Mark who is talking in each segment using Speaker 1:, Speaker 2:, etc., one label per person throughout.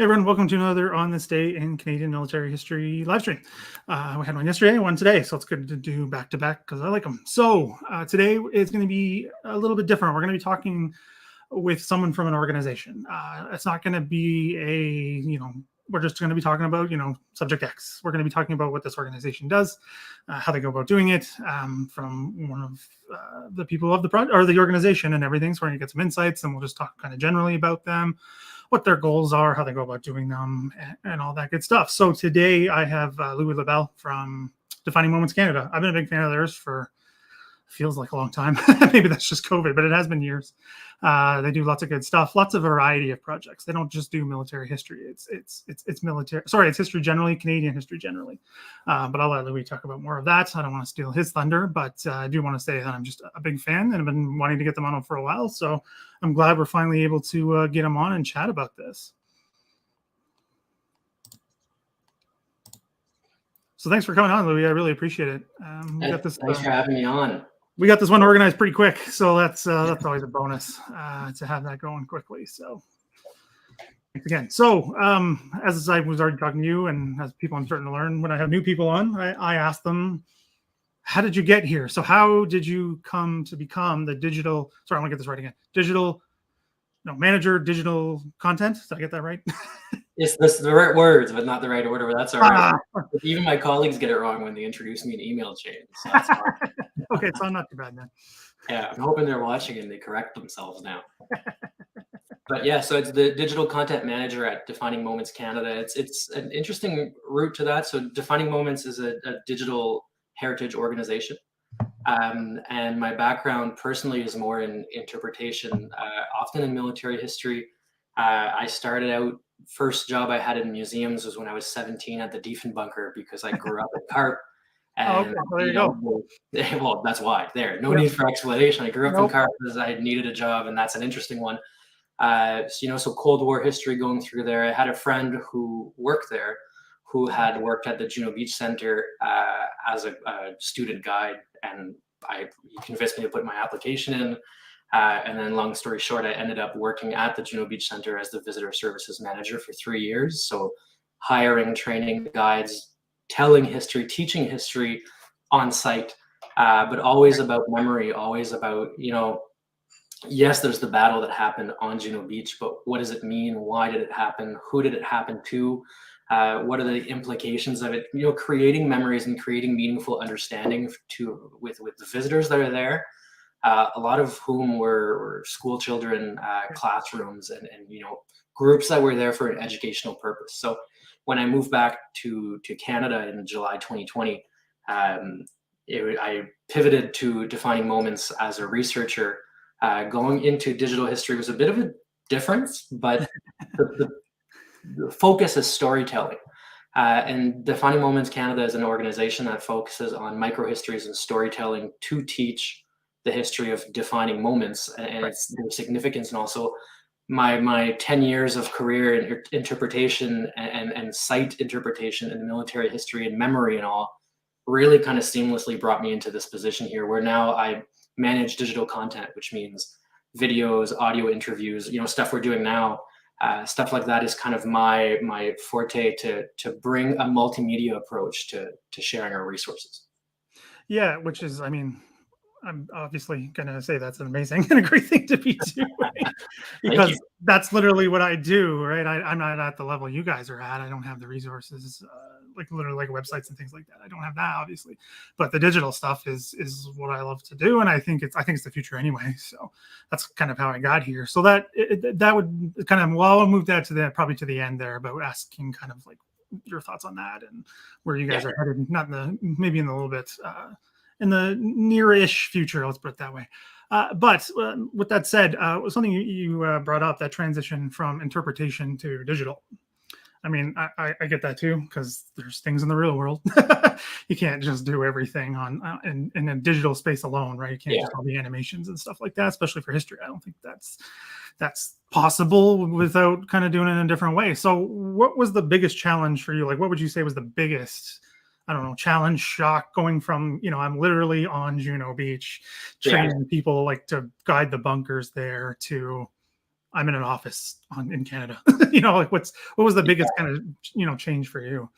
Speaker 1: Hey everyone, welcome to another On This Day in Canadian Military History live stream. We had one yesterday, one today, so it's good to do back to back because I like them. So today is going to be a little bit different. We're going to be talking with someone from an organization. It's not going to be we're just going to be talking about, subject X. We're going to be talking about what this organization does, how they go about doing it, from one of the people of the project or the organization and everything. So we're going to get some insights, and we'll just talk kind of generally about them, what their goals are, how they go about doing them, and all that good stuff. So today I have Louis Lebel from Defining Moments Canada. I've been a big fan of theirs for feels like a long time. Maybe that's just COVID, but it has been years. They do lots of good stuff, lots of variety of projects. They don't just do military history. It's military. Sorry, it's history generally, Canadian history generally. But I'll let Louis talk about more of that. I don't want to steal his thunder, but I do want to say that I'm just a big fan and I've been wanting to get them on for a while. So I'm glad we're finally able to get them on and chat about this. So thanks for coming on, Louis. I really appreciate it.
Speaker 2: Thanks for having me on.
Speaker 1: We got this one organized pretty quick, so that's always a bonus to have that going quickly. So thanks again. So as I was already talking to you, and as people I'm starting to learn, when I have new people on, I ask them, how did you get here? So how did you come to become the digital? Sorry, I want to get this right again. Manager, digital content. Did I get that right?
Speaker 2: Yes, that's the right words, but not the right order. That's all right. Even my colleagues get it wrong when they introduce me in email chains. So that's fine.
Speaker 1: Okay, so I'm not too bad then.
Speaker 2: Yeah, I'm hoping they're watching and they correct themselves now. But yeah, so it's the digital content manager at Defining Moments Canada. It's an interesting route to that. So Defining Moments is a digital heritage organization. And my background personally is more in interpretation, often in military history. I started out, first job I had in museums was when I was 17 at the Diefenbunker because I grew up in Carp. And
Speaker 1: there you go.
Speaker 2: Well, that's why. No need for explanation. I grew up in Carp because I needed a job, and that's an interesting one. So Cold War history going through there. I had a friend who worked there, who had worked at the Juno Beach Center as a student guide, and he convinced me to put my application in. And then long story short, I ended up working at the Juno Beach Center as the visitor services manager for 3 years. So hiring, training guides, telling history, teaching history on site, but always about memory, always about, yes, there's the battle that happened on Juno Beach, but what does it mean? Why did it happen? Who did it happen to? What are the implications of it? Creating memories and creating meaningful understanding with the visitors that are there. A lot of whom were school children, classrooms, and groups that were there for an educational purpose. So when I moved back to Canada in July 2020, I pivoted to Defining Moments as a researcher. Going into digital history was a bit of a difference, but the focus is storytelling. And Defining Moments Canada is an organization that focuses on microhistories and storytelling to teach the history of defining moments and its significance. And also my 10 years of career in interpretation and site interpretation in military history and memory and all really kind of seamlessly brought me into this position here, where now I manage digital content, which means videos, audio interviews, stuff we're doing now. Stuff like that is kind of my forte to bring a multimedia approach to sharing our resources.
Speaker 1: Yeah, which is, I'm obviously going to say that's an amazing and a great thing to be doing because that's literally what I do, right? I'm not at the level you guys are at. I don't have the resources, like websites and things like that. I don't have that, obviously, but the digital stuff is what I love to do, and I think it's the future anyway. So that's kind of how I got here. So that would kind of, well, I'll move that to probably to the end there, but asking kind of like your thoughts on that and where you guys are headed, not maybe in a little bit. In the near-ish future, let's put it that way. But with that said, something you brought up, that transition from interpretation to digital. I get that too, because there's things in the real world. You can't just do everything in a digital space alone, right? You can't just all the animations and stuff like that, especially for history. I don't think that's possible without kind of doing it in a different way. So what was the biggest challenge for you? Like, what would you say was the biggest challenge, shock, going from, I'm literally on Juno Beach training people like to guide the bunkers there to I'm in an office in Canada. Like what was the biggest kind of, change for you?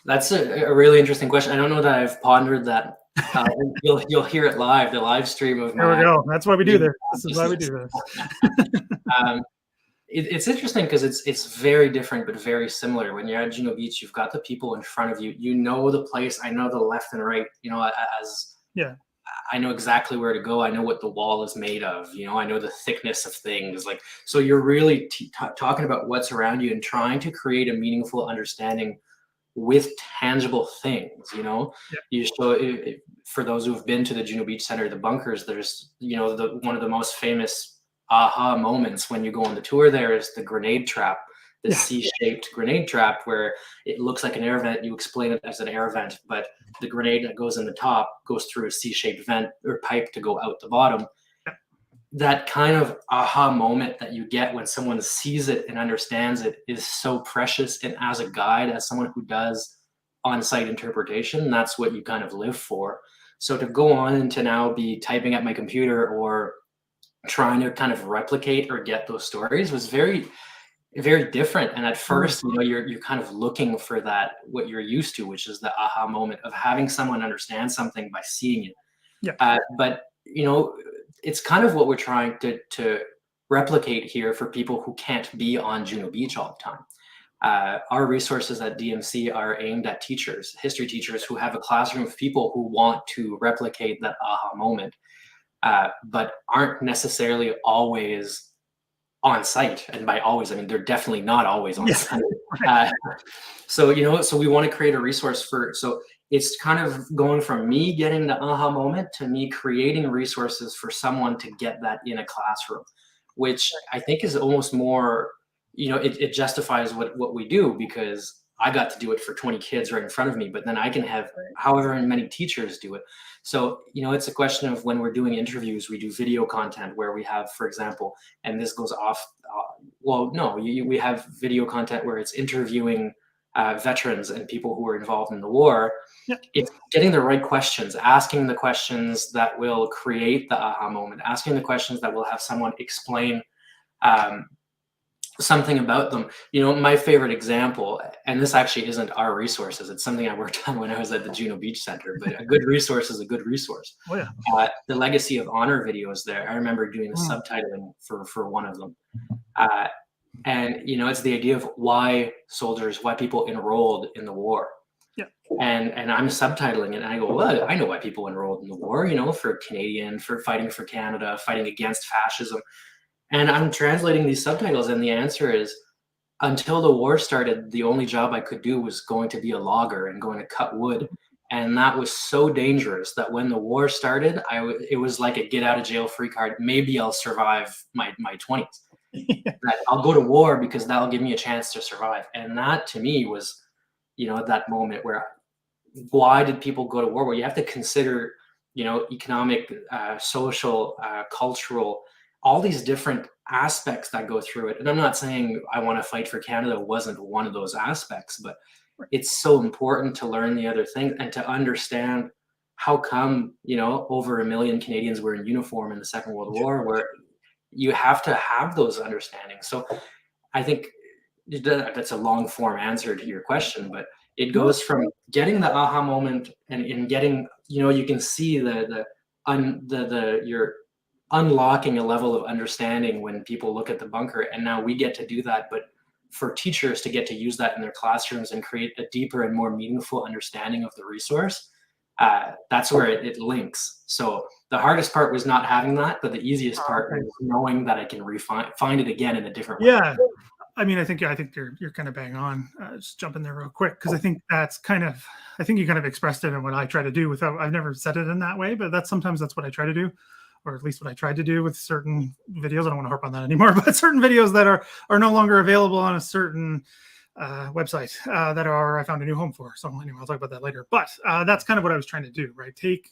Speaker 2: That's a really interesting question. I don't know that I've pondered that. You'll hear it live, the live stream of
Speaker 1: There we go. That's why we do this. This is why we do this.
Speaker 2: It's interesting because it's very different but very similar. When you're at Juno Beach, you've got the people in front of you. You know the place. I know the left and right. I know exactly where to go. I know what the wall is made of. I know the thickness of things. Like, so you're really talking about what's around you and trying to create a meaningful understanding with tangible things. You show, for those who have been to the Juno Beach Center, the bunkers, there's one of the most famous aha moments when you go on the tour there is the grenade trap, the C-shaped grenade trap, where it looks like an air vent. You explain it as an air vent, but the grenade that goes in the top goes through a C-shaped vent or pipe to go out the bottom. That kind of aha moment that you get when someone sees it and understands it is so precious. And as a guide, as someone who does on-site interpretation, that's what you kind of live for. So to go on and to now be typing at my computer or trying to kind of replicate or get those stories was very, very different. And at first, you're kind of looking for that, what you're used to, which is the aha moment of having someone understand something by seeing it.
Speaker 1: Yeah.
Speaker 2: But it's kind of what we're trying to replicate here for people who can't be on Juno Beach all the time. Our resources at DMC are aimed at teachers, history teachers who have a classroom of people who want to replicate that aha moment, but aren't necessarily always on site. And by always, I mean, they're definitely not always on site. So we want to create a resource so it's kind of going from me getting the aha moment to me creating resources for someone to get that in a classroom, which I think is almost more, it justifies what we do, because I got to do it for 20 kids right in front of me, but then I can have however many teachers do it. So, it's a question of when we're doing interviews, we do video content where we have, for example, and this goes off, we have video content where it's interviewing veterans and people who were involved in the war. It's getting the right questions, asking the questions that will create the aha moment, asking the questions that will have someone explain something about them. My favorite example, and this actually isn't our resources, it's something I worked on when I was at the Juno Beach Center, but a good resource is a good resource. The Legacy of Honor videos there, I remember doing the subtitling for one of them. And it's the idea of why people enrolled in the war. And I'm subtitling it, and I go, well, I know why people enrolled in the war, for fighting for Canada, fighting against fascism. And I'm translating these subtitles, and the answer is, until the war started, the only job I could do was going to be a logger and going to cut wood. And that was so dangerous that when the war started, it was like a get out of jail free card. Maybe I'll survive my 20s. That I'll go to war because that'll give me a chance to survive. And that to me was, that moment where, why did people go to war? Well, you have to consider, economic, social, cultural, all these different aspects that go through it. And I'm not saying I want to fight for Canada wasn't one of those aspects, but it's so important to learn the other things and to understand how come, over 1 million Canadians were in uniform in the Second World War, where you have to have those understandings. So I think that's a long form answer to your question, but it goes from getting the aha moment and in getting, you can see you're unlocking a level of understanding when people look at the bunker. And now we get to do that, but for teachers to get to use that in their classrooms and create a deeper and more meaningful understanding of the resource, that's where it links. So the hardest part was not having that, but the easiest part was knowing that I can find it again in a different way.
Speaker 1: Yeah. I mean, I think you're kind of bang on. Just jump in there real quick, because I think that's I think you kind of expressed it in what I try to do I've never said it in that way, but sometimes that's what I try to do, or at least what I tried to do with certain videos. I don't want to harp on that anymore, but certain videos that are no longer available on a certain website I found a new home for. So anyway, I'll talk about that later. But that's kind of what I was trying to do, right? Take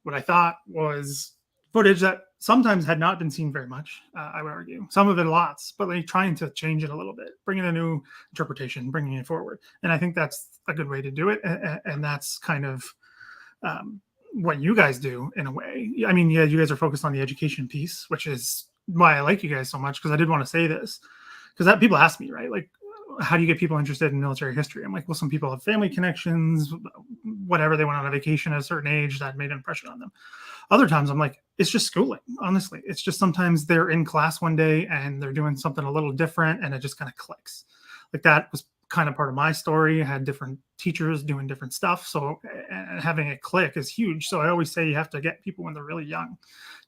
Speaker 1: what I thought was footage that sometimes had not been seen very much, I would argue. Some of it lots, but like trying to change it a little bit, bringing a new interpretation, bringing it forward. And I think that's a good way to do it. And that's kind of what you guys do in a way. I mean, yeah, you guys are focused on the education piece, which is why I like you guys so much, because I did want to say this, because that people ask me, right, like, how do you get people interested in military history? I'm like, well, some people have family connections, whatever, they went on a vacation at a certain age that made an impression on them. Other times I'm like, it's just schooling. Honestly, it's just sometimes they're in class one day and they're doing something a little different and it just kind of clicks. Like that was kind of part of my story. I had different teachers doing different stuff. So and having it click is huge. So I always say you have to get people when they're really young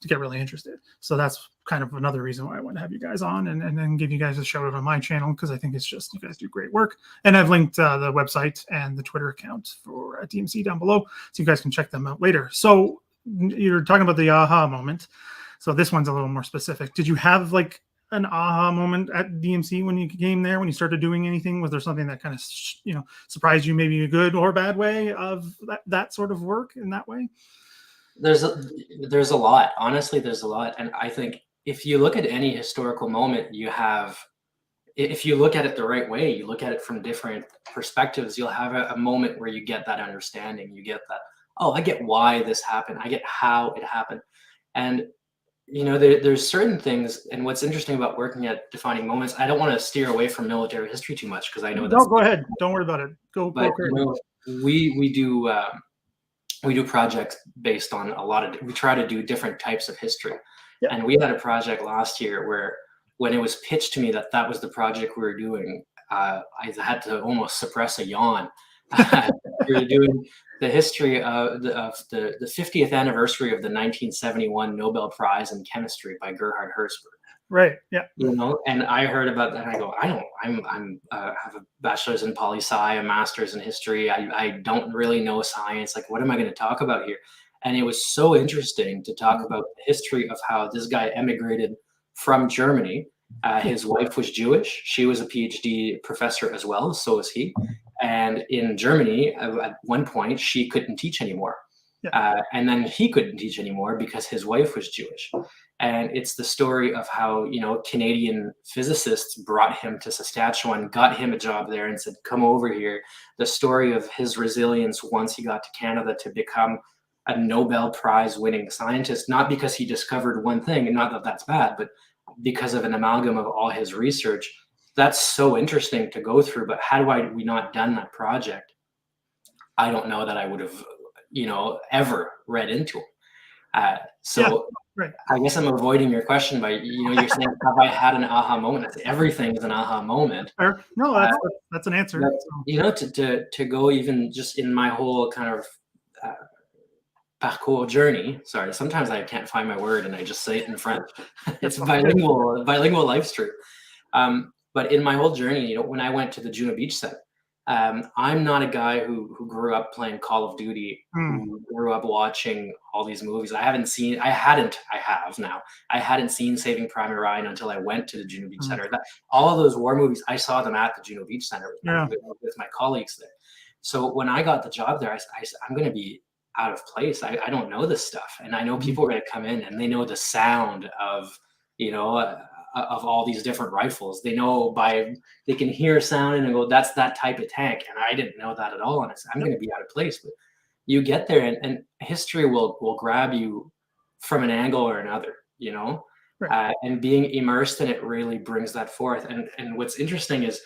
Speaker 1: to get really interested. So that's kind of another reason why I want to have you guys on and then give you guys a shout out on my channel, because I think it's just, you guys do great work. And I've linked the website and the Twitter account for DMC down below, so you guys can check them out later. So you're talking about the aha moment. So this one's a little more specific. Did you have like an aha moment at DMC when you came there, when you started doing anything? Was there something that kind of, surprised you, maybe a good or bad way of that sort of work in that way?
Speaker 2: There's a lot. Honestly, there's a lot. And I think if you look at any historical moment, if you look at it the right way, you look at it from different perspectives, you'll have a moment where you get that understanding. You get that, oh, I get why this happened. I get how it happened. And there's certain things, and what's interesting about working at defining moments, I don't want to steer away from military history too much, because I know that's—
Speaker 1: No, go ahead. Don't worry about it.
Speaker 2: But we do projects based on we try to do different types of history. Yeah. And we had a project last year where when it was pitched to me that was the project we were doing, I had to almost suppress a yawn. We were doing the history of the 50th anniversary of the 1971 Nobel Prize in Chemistry by Gerhard Herzberg.
Speaker 1: Right. Yeah.
Speaker 2: And I heard about that, and I go, I'm have a bachelor's in poli-sci, a master's in history. I don't really know science. Like, what am I going to talk about here? And it was so interesting to talk about the history of how this guy emigrated from Germany. His wife was Jewish. She was a PhD professor as well. So was he. And in Germany, at one point, she couldn't teach anymore. Yeah. And then he couldn't teach anymore because his wife was Jewish. And it's the story of how, Canadian physicists brought him to Saskatchewan, got him a job there and said, come over here. The story of his resilience once he got to Canada to become a Nobel Prize winning scientist, not because he discovered one thing, and not that that's bad, but because of an amalgam of all his research. That's so interesting to go through. But had we not done that project, I don't know that I would have, ever read into it. So right. I guess I'm avoiding your question by, you're saying, have I had an aha moment? Everything is an aha moment.
Speaker 1: No, that's an answer.
Speaker 2: To go even just in my whole kind of parcours journey. Sorry, sometimes I can't find my word and I just say it in French. It's bilingual live stream. But in my whole journey, when I went to the Juno Beach Center, I'm not a guy who grew up playing Call of Duty, who grew up watching all these movies. I hadn't seen Saving Private Ryan until I went to the Juno Beach Center. All of those war movies, I saw them at the Juno Beach Center with my colleagues there. So when I got the job there, I'm going to be out of place. I don't know this stuff. And I know people are going to come in and they know the sound of, of all these different rifles. They can hear sound and go, that's that type of tank. And I didn't know that at all. And I'm going to be out of place. But you get there and history will grab you from an angle or another, right. And being immersed in it really brings that forth. And what's interesting is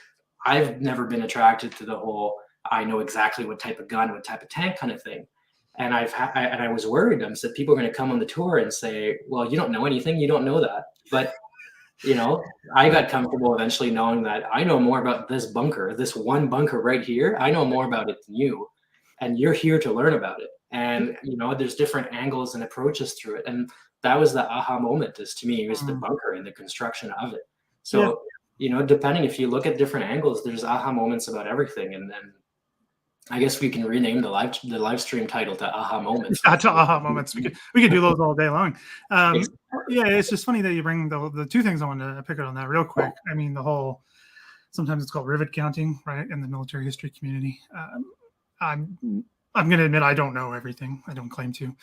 Speaker 2: I've never been attracted to the whole, I know exactly what type of gun, what type of tank kind of thing. And I was worried. I said, people are going to come on the tour and say, well, you don't know anything. You don't know that. But I got comfortable eventually knowing that I know more about this bunker, this one bunker right here. I know more about it than you, and you're here to learn about it. And, there's different angles and approaches through it. And that was the aha moment to me, it was the bunker and the construction of it. So, depending, if you look at different angles, there's aha moments about everything. And then I guess we can rename the live stream title to aha moments.
Speaker 1: To aha moments. We could do those all day long. Yeah, it's just funny that you bring the two things. I want to pick it on that real quick. I mean, the whole, sometimes it's called rivet counting, right, in the military history community. I'm going to admit I don't know everything. I don't claim to.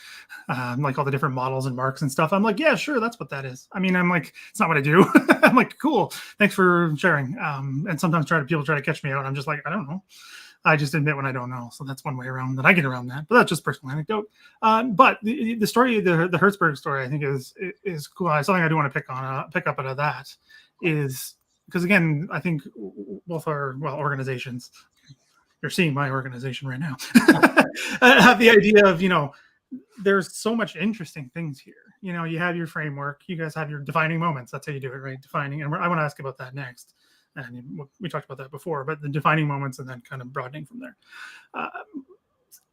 Speaker 1: Like all the different models and marks and stuff. I'm like, yeah, sure, that's what that is. I mean, I'm like, it's not what I do. I'm like, cool, thanks for sharing. And sometimes people try to catch me out. And I'm just like, I don't know. I just admit when I don't know. So that's one way around that I get around that. But that's just personal anecdote. But the story, the Hertzberg story, I think is cool. Something I do want to pick up out of that is because, again, I think both our organizations. You're seeing my organization right now. Have the idea of, there's so much interesting things here. You have your framework. You guys have your defining moments. That's how you do it, right? Defining. And I want to ask about that next. And we talked about that before, but the defining moments and then kind of broadening from there.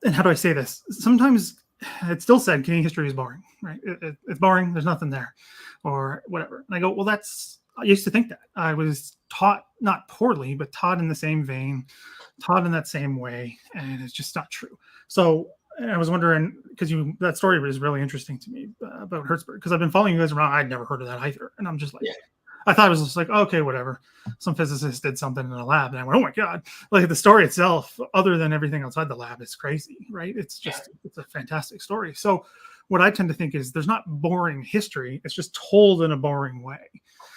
Speaker 1: And how do I say this? Sometimes it's still said Canadian history is boring, right? It's boring. There's nothing there or whatever. And I go, well, I used to think that. I was taught, not poorly, but taught in the same vein, taught in that same way, and it's just not true. So I was wondering, because that story was really interesting to me about Hertzberg, because I've been following you guys around. I'd never heard of that either, and I'm just like, I thought it was just like, okay, whatever. Some physicist did something in a lab, and I went, oh my god! Like the story itself, other than everything outside the lab, is crazy, right? It's a fantastic story. So what I tend to think is there's not boring history; it's just told in a boring way.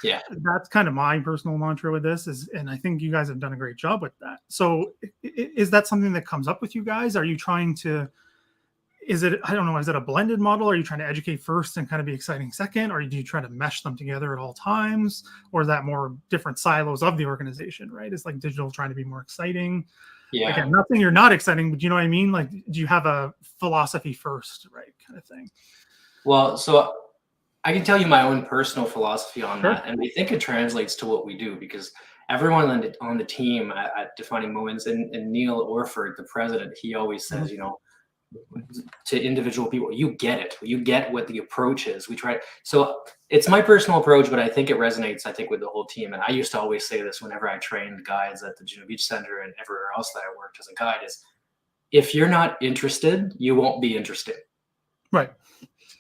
Speaker 2: Yeah,
Speaker 1: that's kind of my personal mantra with this and I think you guys have done a great job with that. So is that something that comes up with you guys? Are you trying to, is it a blended model? Are you trying to educate first and kind of be exciting second? Or do you try to mesh them together at all times? Or is that more different silos of the organization, right? It's like digital trying to be more exciting. Yeah. Again, nothing you're not exciting, but you know what I mean? Like, do you have a philosophy first, right? Kind of thing.
Speaker 2: Well, so I can tell you my own personal philosophy on that, and I think it translates to what we do because everyone on the team at Defining Moments, and Neil Orford, the president, he always says, to individual people, you get it. You get what the approach is. We try. So it's my personal approach, but I think it resonates, I think, with the whole team. And I used to always say this whenever I trained guides at the Juno Beach Center and everywhere else that I worked as a guide is, if you're not interested, you won't be interested.
Speaker 1: Right.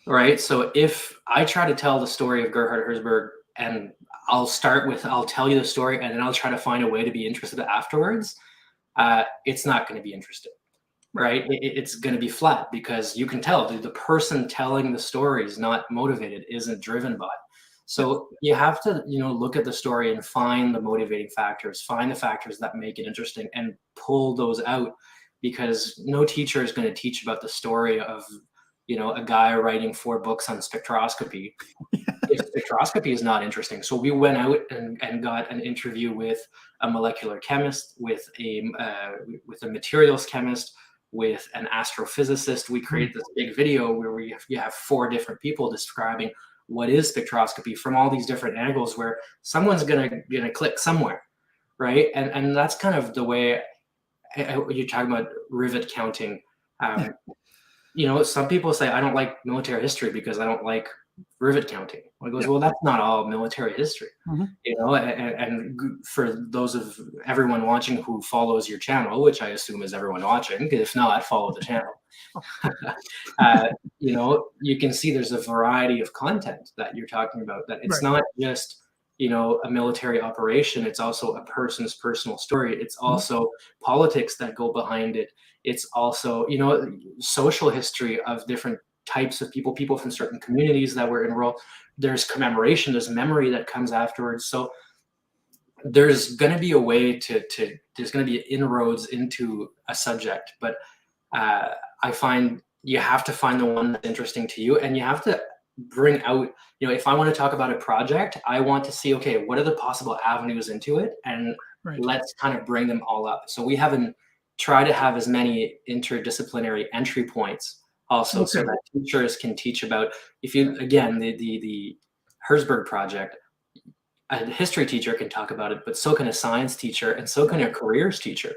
Speaker 2: Right. So if I try to tell the story of Gerhard Hertzberg and I'll tell you the story and then I'll try to find a way to be interested afterwards, it's not going to be interesting. Right. It's going to be flat because you can tell the person telling the story is not motivated, isn't driven by. So you have to, look at the story and find the motivating factors, find the factors that make it interesting and pull those out, because no teacher is going to teach about the story of a guy writing 4 books on spectroscopy if spectroscopy is not interesting. So we went out and got an interview with a molecular chemist, with a materials chemist, with an astrophysicist. We created this big video where you have 4 different people describing what is spectroscopy from all these different angles, where someone's gonna click somewhere, right? And that's kind of the way you're talking about rivet counting. Some people say, I don't like military history because I don't like rivet counting. I goes, well, that's not all military history. And for those of everyone watching who follows your channel, which I assume is everyone watching, if not, follow the channel. You can see there's a variety of content that you're talking about, that it's not just a military operation. It's also a person's personal story. It's also politics that go behind it. It's also, social history of different types of people from certain communities that were enrolled. There's commemoration, there's memory that comes afterwards. So there's going to be a way there's going to be inroads into a subject, but I find you have to find the one that's interesting to you, and you have to bring out, if I want to talk about a project, I want to see, okay, what are the possible avenues into it? And let's kind of bring them all up. So we try to have as many interdisciplinary entry points also, so that teachers can teach about, the Hertzberg project, a history teacher can talk about it, but so can a science teacher, and so can a careers teacher.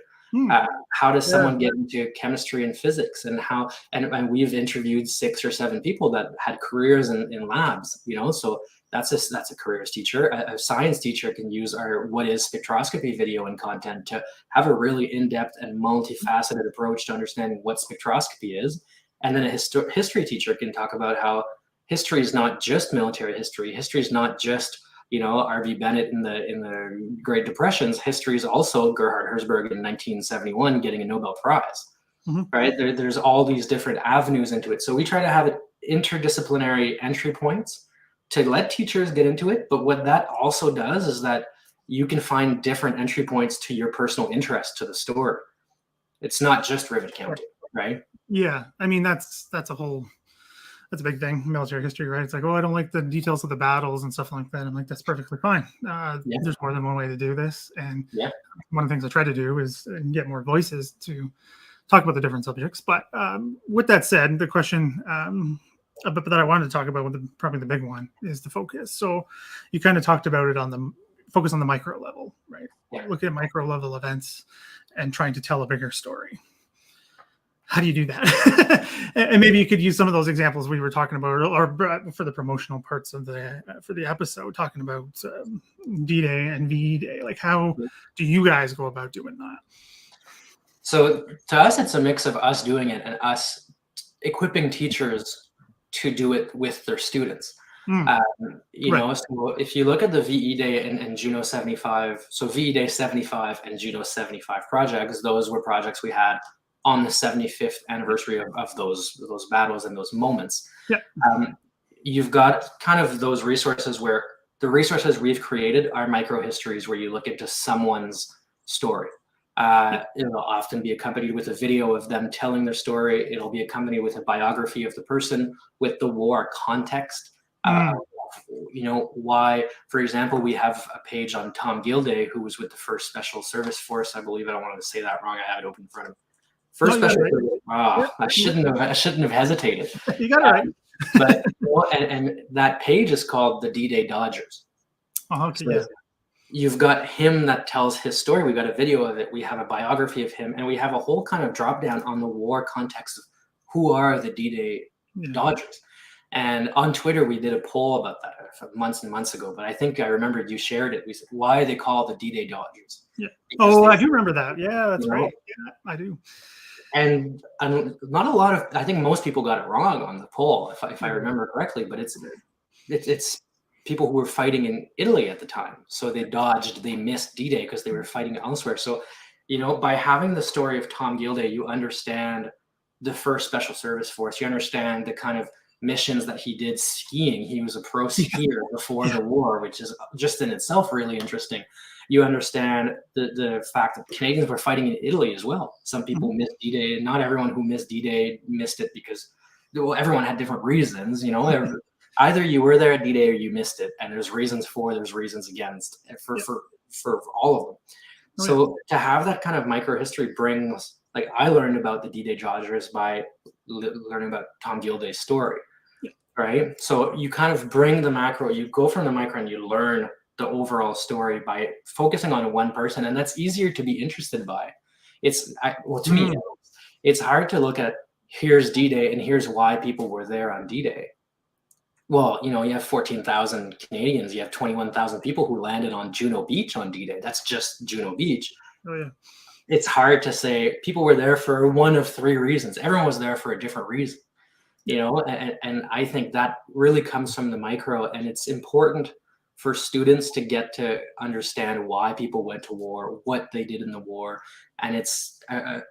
Speaker 2: How does someone get into chemistry and physics, and how, and we've interviewed 6 or 7 people that had careers in labs, so that's a careers teacher. A science teacher can use our What is Spectroscopy video and content to have a really in-depth and multifaceted approach to understanding what spectroscopy is. And then a history teacher can talk about how history is not just military history. History is not just, R.V. Bennett in the Great Depressions. History is also Gerhard Hertzberg in 1971 getting a Nobel Prize, right? There's all these different avenues into it. So we try to have interdisciplinary entry points to let teachers get into it. But what that also does is that you can find different entry points to your personal interest to the story. It's not just Rivet County, right?
Speaker 1: Yeah, I mean that's a big thing, military history, right? It's like, oh, I don't like the details of the battles and stuff like that. I'm like, that's perfectly fine. There's more than one way to do this, and one of the things I try to do is get more voices to talk about the different subjects. But with that said, the question that I wanted to talk about, probably the big one, is the focus. So you kind of talked about it on the focus on the micro level, right? Look at micro level events and trying to tell a bigger story. How do you do that? And maybe you could use some of those examples we were talking about, or for the promotional parts of for the episode, talking about DDay and VDay. Like, how do you guys go about doing that?
Speaker 2: So to us, it's a mix of us doing it and us equipping teachers to do it with their students. You know, so if you look at the VDay and Juno 75, so VDay 75 and Juno 75 projects, those were projects we had on the 75th anniversary of those battles and those moments. You've got kind of those resources where the resources we've created are micro histories where you look into someone's story. It'll often be accompanied with a video of them telling their story. It'll be accompanied with a biography of the person with the war context. You know, why, for example, we have a page on Tom Gilday, who was with the 1st Special Service Force, I believe. I don't want to say that wrong. I had it open in front of me. First Special Service. I shouldn't have hesitated.
Speaker 1: You got it right.
Speaker 2: But and that page is called the D-Day Dodgers. You've got him that tells his story. We've got a video of it. We have a biography of him, and we have a whole kind of drop down on the war context of who are the D-Day Dodgers. And on Twitter, we did a poll about that months and months ago. But I think I remembered you shared it. We said, why are they called the D-Day Dodgers?
Speaker 1: I do remember that. Yeah, that's right. Yeah, I do.
Speaker 2: And not a lot of, I think most people got it wrong on the poll, if I remember correctly. But it's people who were fighting in Italy at the time. So they missed D-Day because they were fighting elsewhere. So, you know, by having the story of Tom Gilday, you understand the 1st Special Service Force. You understand the kind of missions that he did skiing. He was a pro skier before the war, which is just in itself really interesting. You understand the fact that Canadians were fighting in Italy as well. Some people missed D-Day, and not everyone who missed D-Day missed it because, well, everyone had different reasons, you know. Either you were there at D-Day or you missed it, and there's reasons for, there's reasons against for all of them. So to have that kind of micro history brings, like, I learned about the D-Day Dodgers by learning about Tom Gilday's story, right? So you kind of bring the macro, you go from the micro and you learn the overall story by focusing on one person, and that's easier to be interested by. To me, it's hard to look at, here's D-Day and here's why people were there on D-Day. Well, you know, you have 14,000 Canadians, you have 21,000 people who landed on Juno Beach on D-Day. That's just Juno Beach. It's hard to say people were there for one of 3 reasons. Everyone was there for a different reason, you know, and I think that really comes from the micro, and it's important for students to get to understand why people went to war, what they did in the war, and it's a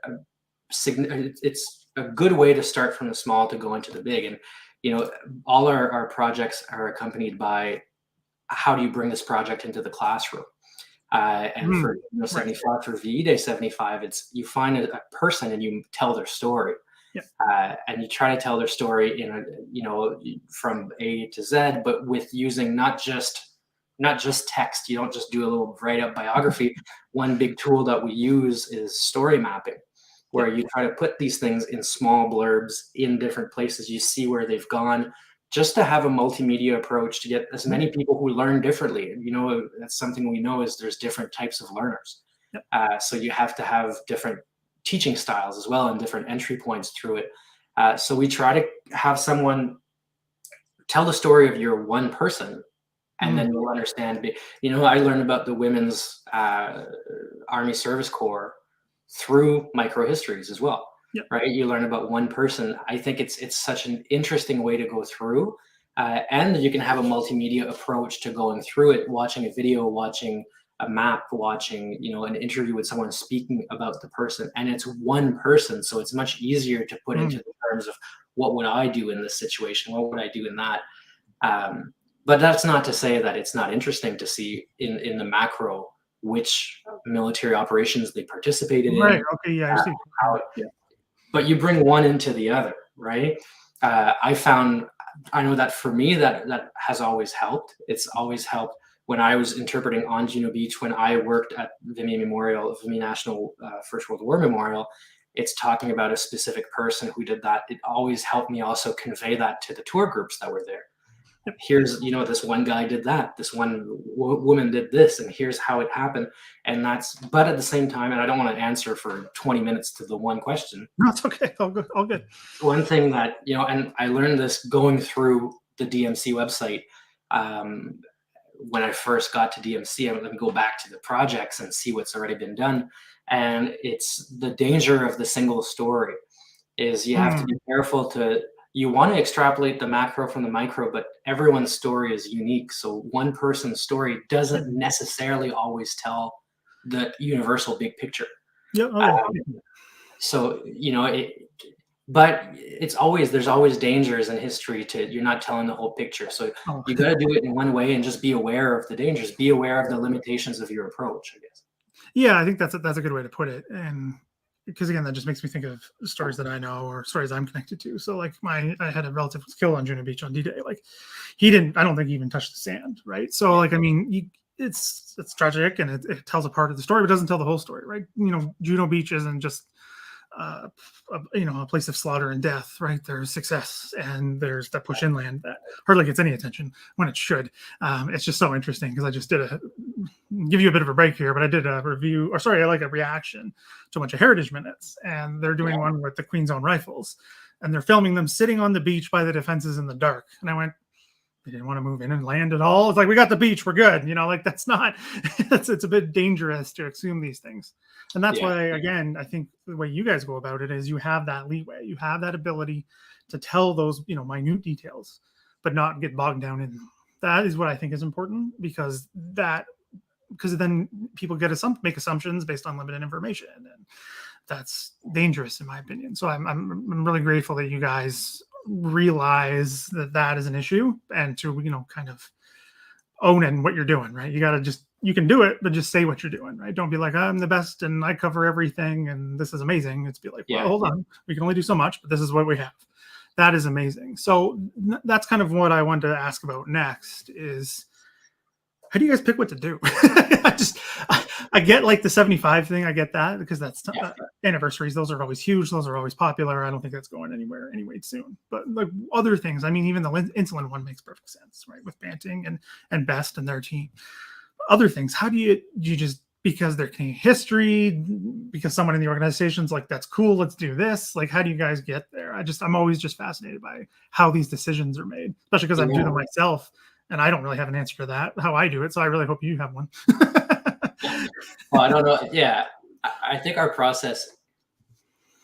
Speaker 2: good way to start from the small to go into the big. And you know, all our projects are accompanied by, how do you bring this project into the classroom? And for 75, for VDay 75, it's you find a person and you tell their story. And you try to tell their story in from A to Z, but with using not just text. You don't just do a little write-up biography. One big tool that we use is story mapping, where you try to put these things in small blurbs in different places. You see where they've gone, just to have a multimedia approach to get as many people who learn differently. You know, that's something we know, is there's different types of learners. So you have to have different teaching styles as well and different entry points through it. So we try to have someone tell the story of your one person, and then you'll understand. You know, I learned about the Women's Army Service Corps through microhistories as well, right? You learn about one person. I think it's such an interesting way to go through, and you can have a multimedia approach to going through it, watching a video, watching a map, watching, you know, an interview with someone speaking about the person, and it's one person, so it's much easier to put into the terms of, what would I do in this situation? What would I do in that? But that's not to say that it's not interesting to see in the macro which military operations they participated in.
Speaker 1: Right. Okay. Yeah. I see.
Speaker 2: Yeah. But you bring one into the other, right? I know that for me, that has always helped. It's always helped when I was interpreting on Juno Beach, when I worked at Vimy Memorial, Vimy National First World War Memorial. It's talking about a specific person who did that. It always helped me also convey that to the tour groups that were there. Here's, this one guy did that, this one woman did this, and here's how it happened. And but at the same time, and I don't want to answer for 20 minutes to the one question.
Speaker 1: No, it's okay. All good. All good.
Speaker 2: One thing that, and I learned this going through the DMC website. When I first got to DMC, let me go back to the projects and see what's already been done. And it's the danger of the single story is you have to be careful you want to extrapolate the macro from the micro, but everyone's story is unique. So one person's story doesn't necessarily always tell the universal big picture.
Speaker 1: Yeah.
Speaker 2: So, but there's always dangers in history you're not telling the whole picture. So you got to do it in one way and just be aware of the dangers, be aware of the limitations of your approach, I guess.
Speaker 1: Yeah, I think that's a good way to put it. And because again, that just makes me think of stories that I know or stories I'm connected to. So like I had a relative was killed on Juno Beach on DDay. Like I don't think he even touched the sand. Right. So like, I mean, it's tragic and it tells a part of the story, but doesn't tell the whole story. Right. Juno Beach isn't just, a place of slaughter and death, right? There's success and there's that push inland that hardly gets any attention when it should. It's just so interesting because I just give you a bit of a break here, but I did a reaction to a bunch of heritage minutes, and they're doing one with the Queen's Own rifles, and they're filming them sitting on the beach by the defenses in the dark. And I went, they didn't want to move in and land at all. It's like, we got the beach, we're good. That's not, it's a bit dangerous to assume these things. And that's why, again, I think the way you guys go about it is you have that leeway. You have that ability to tell those, minute details, but not get bogged down in them. That is what I think is important, because then people make assumptions based on limited information. And that's dangerous, in my opinion. So I'm really grateful that you guys realize that is an issue, and to kind of own it and what you're doing, right? You can do it, but just say what you're doing, right? Don't be like, I'm the best and I cover everything and this is amazing. It's be like, well, hold on, we can only do so much, but this is what we have. That is amazing. So that's kind of what I wanted to ask about next is, how do you guys pick what to do? I get like the 75 thing. I get that because that's anniversaries. Those are always huge. Those are always popular. I don't think that's going anywhere anyway soon. But like other things, I mean, even the insulin one makes perfect sense, right? With Banting and Best and their team. Other things, how do you just, because they're Canadian history, because someone in the organization's like, that's cool, let's do this. Like, how do you guys get there? I'm always just fascinated by how these decisions are made, especially because I do them myself. And I don't really have an answer to that, how I do it. So I really hope you have one.
Speaker 2: Well, I don't know. Yeah. I think our process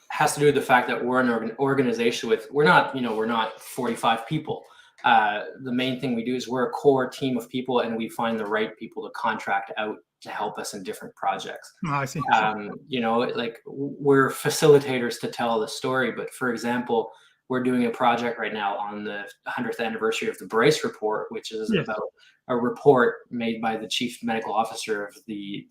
Speaker 2: has to do with the fact that we're an organization we're not 45 people. The main thing we do is we're a core team of people, and we find the right people to contract out to help us in different projects.
Speaker 1: Oh, I see.
Speaker 2: Like we're facilitators to tell the story. But for example, we're doing a project right now on the 100th anniversary of the Bryce Report, which is about a report made by the chief medical officer of the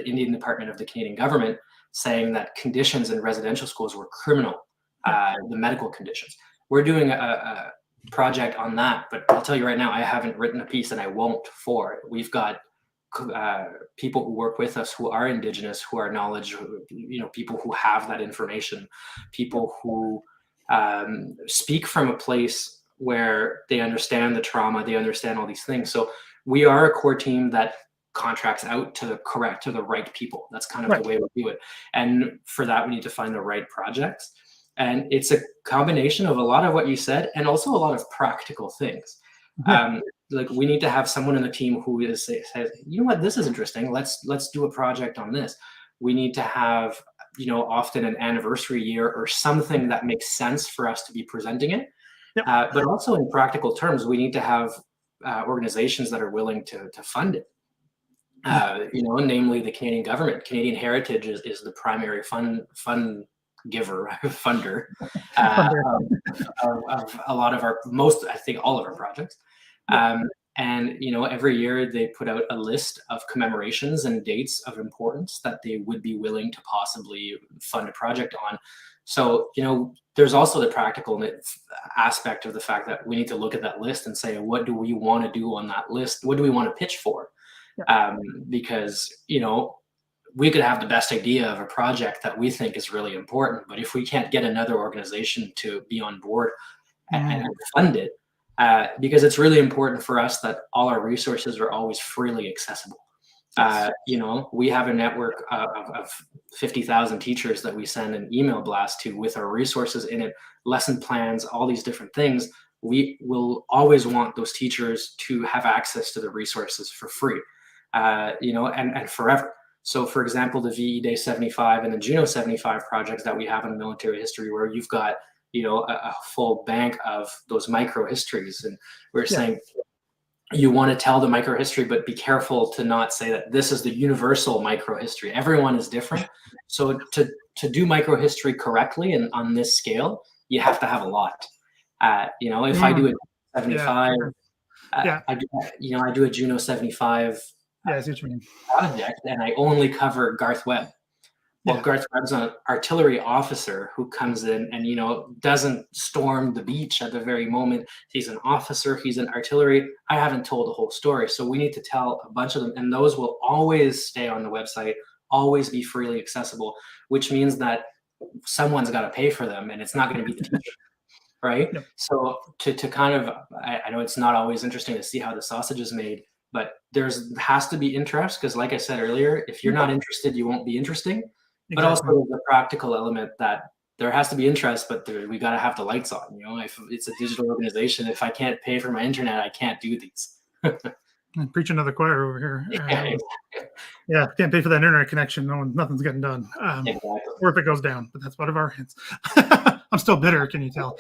Speaker 2: Indian Department of the Canadian government, saying that conditions in residential schools were criminal, the medical conditions. We're doing a project on that, but I'll tell you right now, I haven't written a piece and I won't for it. We've got people who work with us who are Indigenous, who are knowledgeable, people who have that information, people who speak from a place where they understand the trauma, they understand all these things. So we are a core team that contracts out to the right people. That's kind of the way we do it. And for that, we need to find the right projects. And it's a combination of a lot of what you said and also a lot of practical things. Like we need to have someone in the team who says, you know what, this is interesting. Let's do a project on this. We need to have, often an anniversary year or something that makes sense for us to be presenting it. But also in practical terms, we need to have organizations that are willing to fund it. Namely the Canadian government. Canadian Heritage is the primary funder of a lot of I think all of our projects. And, every year they put out a list of commemorations and dates of importance that they would be willing to possibly fund a project on. So, there's also the practical aspect of the fact that we need to look at that list and say, what do we want to do on that list? What do we want to pitch for? Because, we could have the best idea of a project that we think is really important, but if we can't get another organization to be on board and fund it, because it's really important for us that all our resources are always freely accessible. We have a network of 50,000 teachers that we send an email blast to with our resources in it, lesson plans, all these different things. We will always want those teachers to have access to the resources for free, and forever. So, for example, the VDay 75 and the Juno 75 projects that we have in military history, where you've got, a full bank of those micro histories. And we're saying you want to tell the micro history, but be careful to not say that this is the universal micro history. Everyone is different. So to do micro history correctly and on this scale, you have to have a lot. If I do a 75, I do a Juno 75
Speaker 1: I see what you mean.
Speaker 2: project, and I only cover Garth Webb. Well, Garth Webb's an artillery officer who comes in and, doesn't storm the beach at the very moment. He's an officer, he's an artillery. I haven't told the whole story. So we need to tell a bunch of them, and those will always stay on the website, always be freely accessible, which means that someone's got to pay for them, and it's not going to be the teacher. Right? No. So to kind of, I know it's not always interesting to see how the sausage is made, but has to be interest, because like I said earlier, if you're not interested, you won't be interesting. But also the practical element that there has to be interest, but we got to have the lights on. If it's a digital organization, if I can't pay for my internet, I can't do these.
Speaker 1: I'm preaching to the choir over here. Can't pay for that internet connection. Nothing's getting done. Exactly. Or if it goes down, but that's out of our hands. I'm still bitter, can you tell?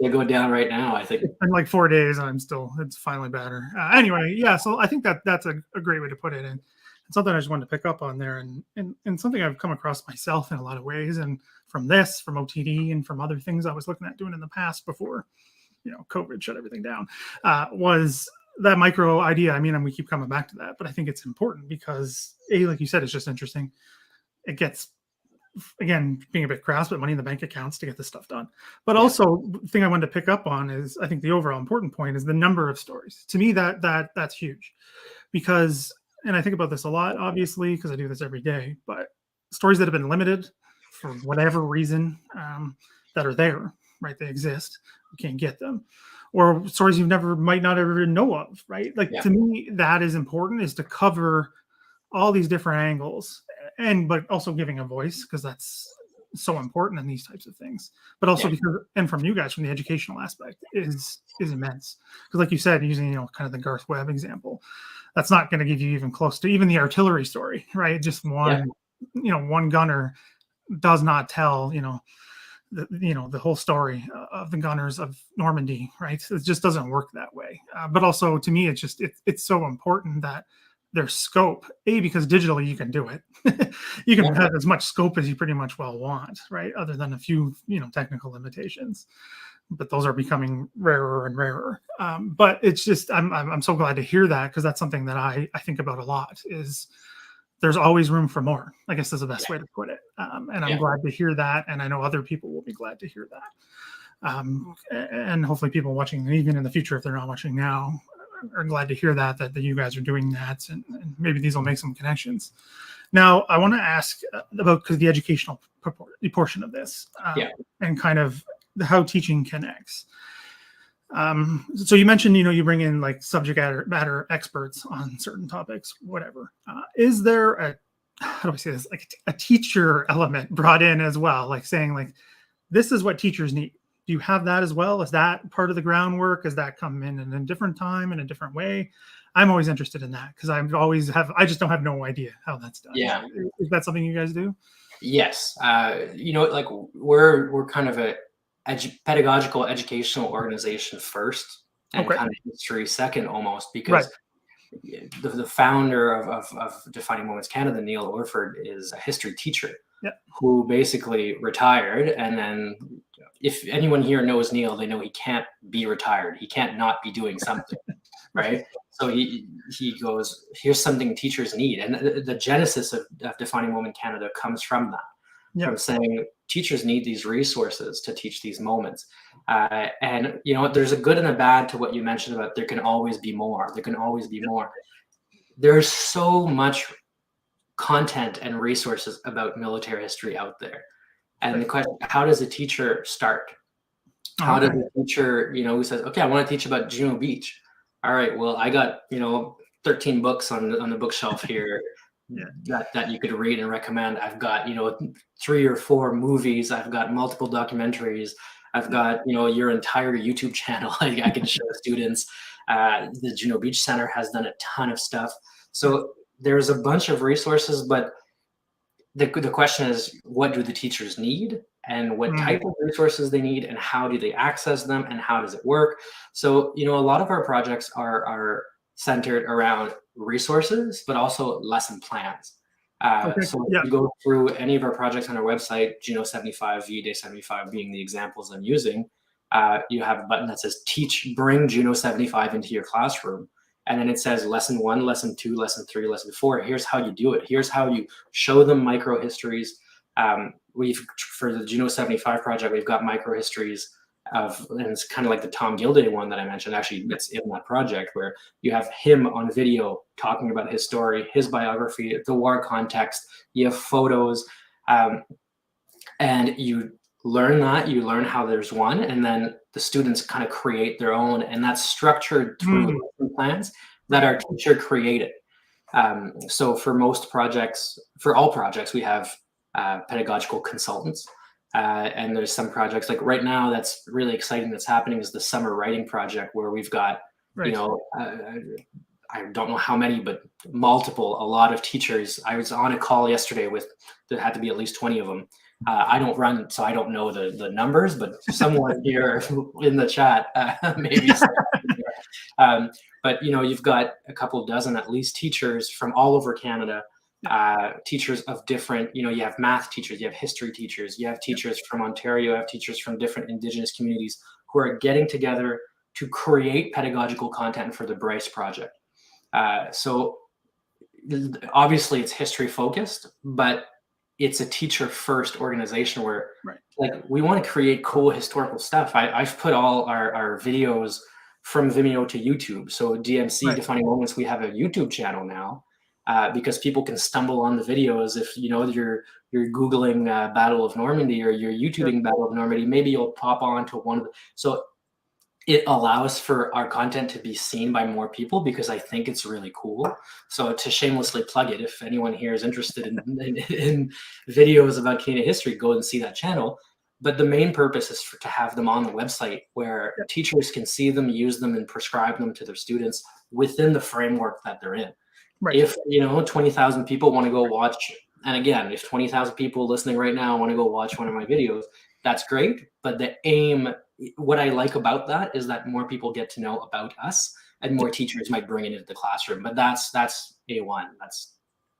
Speaker 2: They go down right now, I think.
Speaker 1: In like 4 days, it's finally better. Anyway, so I think that's a great way to put it. And it's something I just wanted to pick up on there, and something I've come across myself in a lot of ways. And from OTD and from other things I was looking at doing in the past before, COVID shut everything down, was that micro idea. And we keep coming back to that, but I think it's important because like you said, it's just interesting. It gets, again, being a bit crass, but money in the bank accounts to get this stuff done. But also, the thing I wanted to pick up on is, I think the overall important point is the number of stories. To me, that's huge, because, and I think about this a lot, obviously, because I do this every day, but stories that have been limited for whatever reason, that are there, right? They exist. You can't get them. Or stories you might not ever know of, right? To me, that is important, is to cover all these different angles, but also giving a voice, because that's so important in these types of things. But also because, and from you guys, from the educational aspect is immense. Because like you said, using, kind of the Garth Webb example, that's not going to give you even close to even the artillery story, right? Just one, one gunner does not tell, the whole story of the gunners of Normandy, right? It just doesn't work that way. But also, to me, it's so important that their scope, because digitally you can do it. You can have as much scope as you pretty much want, right? Other than a few, technical limitations, but those are becoming rarer and rarer. But it's just, I'm so glad to hear that, because that's something that I think about a lot, is there's always room for more, I guess is the best way to put it. And I'm glad to hear that. And I know other people will be glad to hear that. And hopefully people watching, even in the future, if they're not watching now, are glad to hear that you guys are doing that. And maybe these will make some connections. Now, I want to ask about, because the educational portion of this, and kind of how teaching connects. So you mentioned, you bring in like subject matter experts on certain topics, whatever. Is there how do I say this, like a teacher element brought in as well? Like saying, like, this is what teachers need. Do you have that as well? Is that part of the groundwork? Does that come in a different time, in a different way? I'm always interested in that, because I just don't have no idea how that's done.
Speaker 2: Yeah.
Speaker 1: Is that something you guys do?
Speaker 2: Yes. Like we're kind of a pedagogical educational organization first, and kind of history second, almost, because the founder of Defining Moments Canada, Neil Orford, is a history teacher. who basically retired. And then if anyone here knows Neil, they know he can't be retired. He can't not be doing something, right? So he goes, here's something teachers need. And the genesis of Defining Moment Canada comes from that, from saying teachers need these resources to teach these moments. And, you know, there's a good and a bad to what you mentioned about there can always be more. There can always be more. There's so much content and resources about military history out there. And the question, how does a teacher start? How does a teacher, you know, who says, okay, I want to teach about Juno Beach. All right, well, I got, you know, 13 books on the bookshelf here that you could read and recommend. I've got, you know, 3 or 4 movies. I've got multiple documentaries. I've got, you know, your entire YouTube channel I can show students. The Juno Beach Center has done a ton of stuff. So there's a bunch of resources, but the question is, what do the teachers need, and what type of resources they need, and how do they access them, and how does it work? So, you know, a lot of our projects are centered around resources, but also lesson plans. So if you go through any of our projects on our website, Juno 75, VDay 75 being the examples I'm using, you have a button that says bring Juno 75 into your classroom. And then it says lesson 1, lesson 2, lesson 3, lesson 4. Here's how you do it. Here's how you show them micro histories. For the Juno 75 project, we've got micro histories of, and it's kind of like the Tom Gilday one that I mentioned. Actually, it's in that project where you have him on video talking about his story, his biography, the war context. You have photos, and you learn that. You learn how there's one, and then the students kind of create their own, and that's structured through lesson plans that our teacher created. So for most projects, for all projects, we have pedagogical consultants. And there's some projects like right now that's really exciting that's happening is the summer writing project, where we've got, you know, I don't know how many, but a lot of teachers. I was on a call yesterday there had to be at least 20 of them. I don't run, so I don't know the numbers, but someone here in the chat, maybe. But, you know, you've got a couple dozen at least teachers from all over Canada, teachers of different, you know, you have math teachers, you have history teachers, you have teachers from Ontario, you have teachers from different Indigenous communities who are getting together to create pedagogical content for the Bryce project. So obviously it's history focused, but it's a teacher first organization where like we want to create cool historical stuff. I've put all our videos from Vimeo to YouTube. So DMC Defining Moments, we have a YouTube channel now, because people can stumble on the videos. If you know you're Googling Battle of Normandy, or you're YouTubing Battle of Normandy, maybe you'll pop on to one of the, so it allows for our content to be seen by more people, because I think it's really cool. So to shamelessly plug it, if anyone here is interested in videos about Canadian history, go and see that channel. But the main purpose is to have them on the website where teachers can see them, use them, and prescribe them to their students within the framework that they're in. If, you know, 20,000 people want to go watch, and again, if 20,000 people listening right now want to go watch one of my videos, that's great. But the aim, what I like about that is that more people get to know about us, and more teachers might bring it into the classroom. But that's A1. That's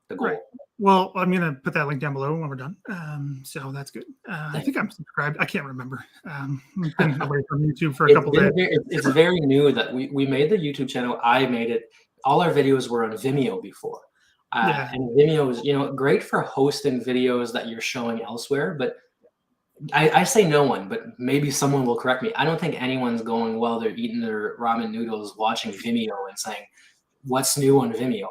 Speaker 2: the goal.
Speaker 1: Well, I'm going to put that link down below when we're done. So that's good. I think I'm subscribed. I can't remember. I've been away from YouTube for a couple days.
Speaker 2: It's very new that we made the YouTube channel. I made it. All our videos were on Vimeo before. And Vimeo is, you know, great for hosting videos that you're showing elsewhere. But I say no one, but maybe someone will correct me. I don't think anyone's going while they're eating their ramen noodles watching Vimeo and saying, what's new on Vimeo?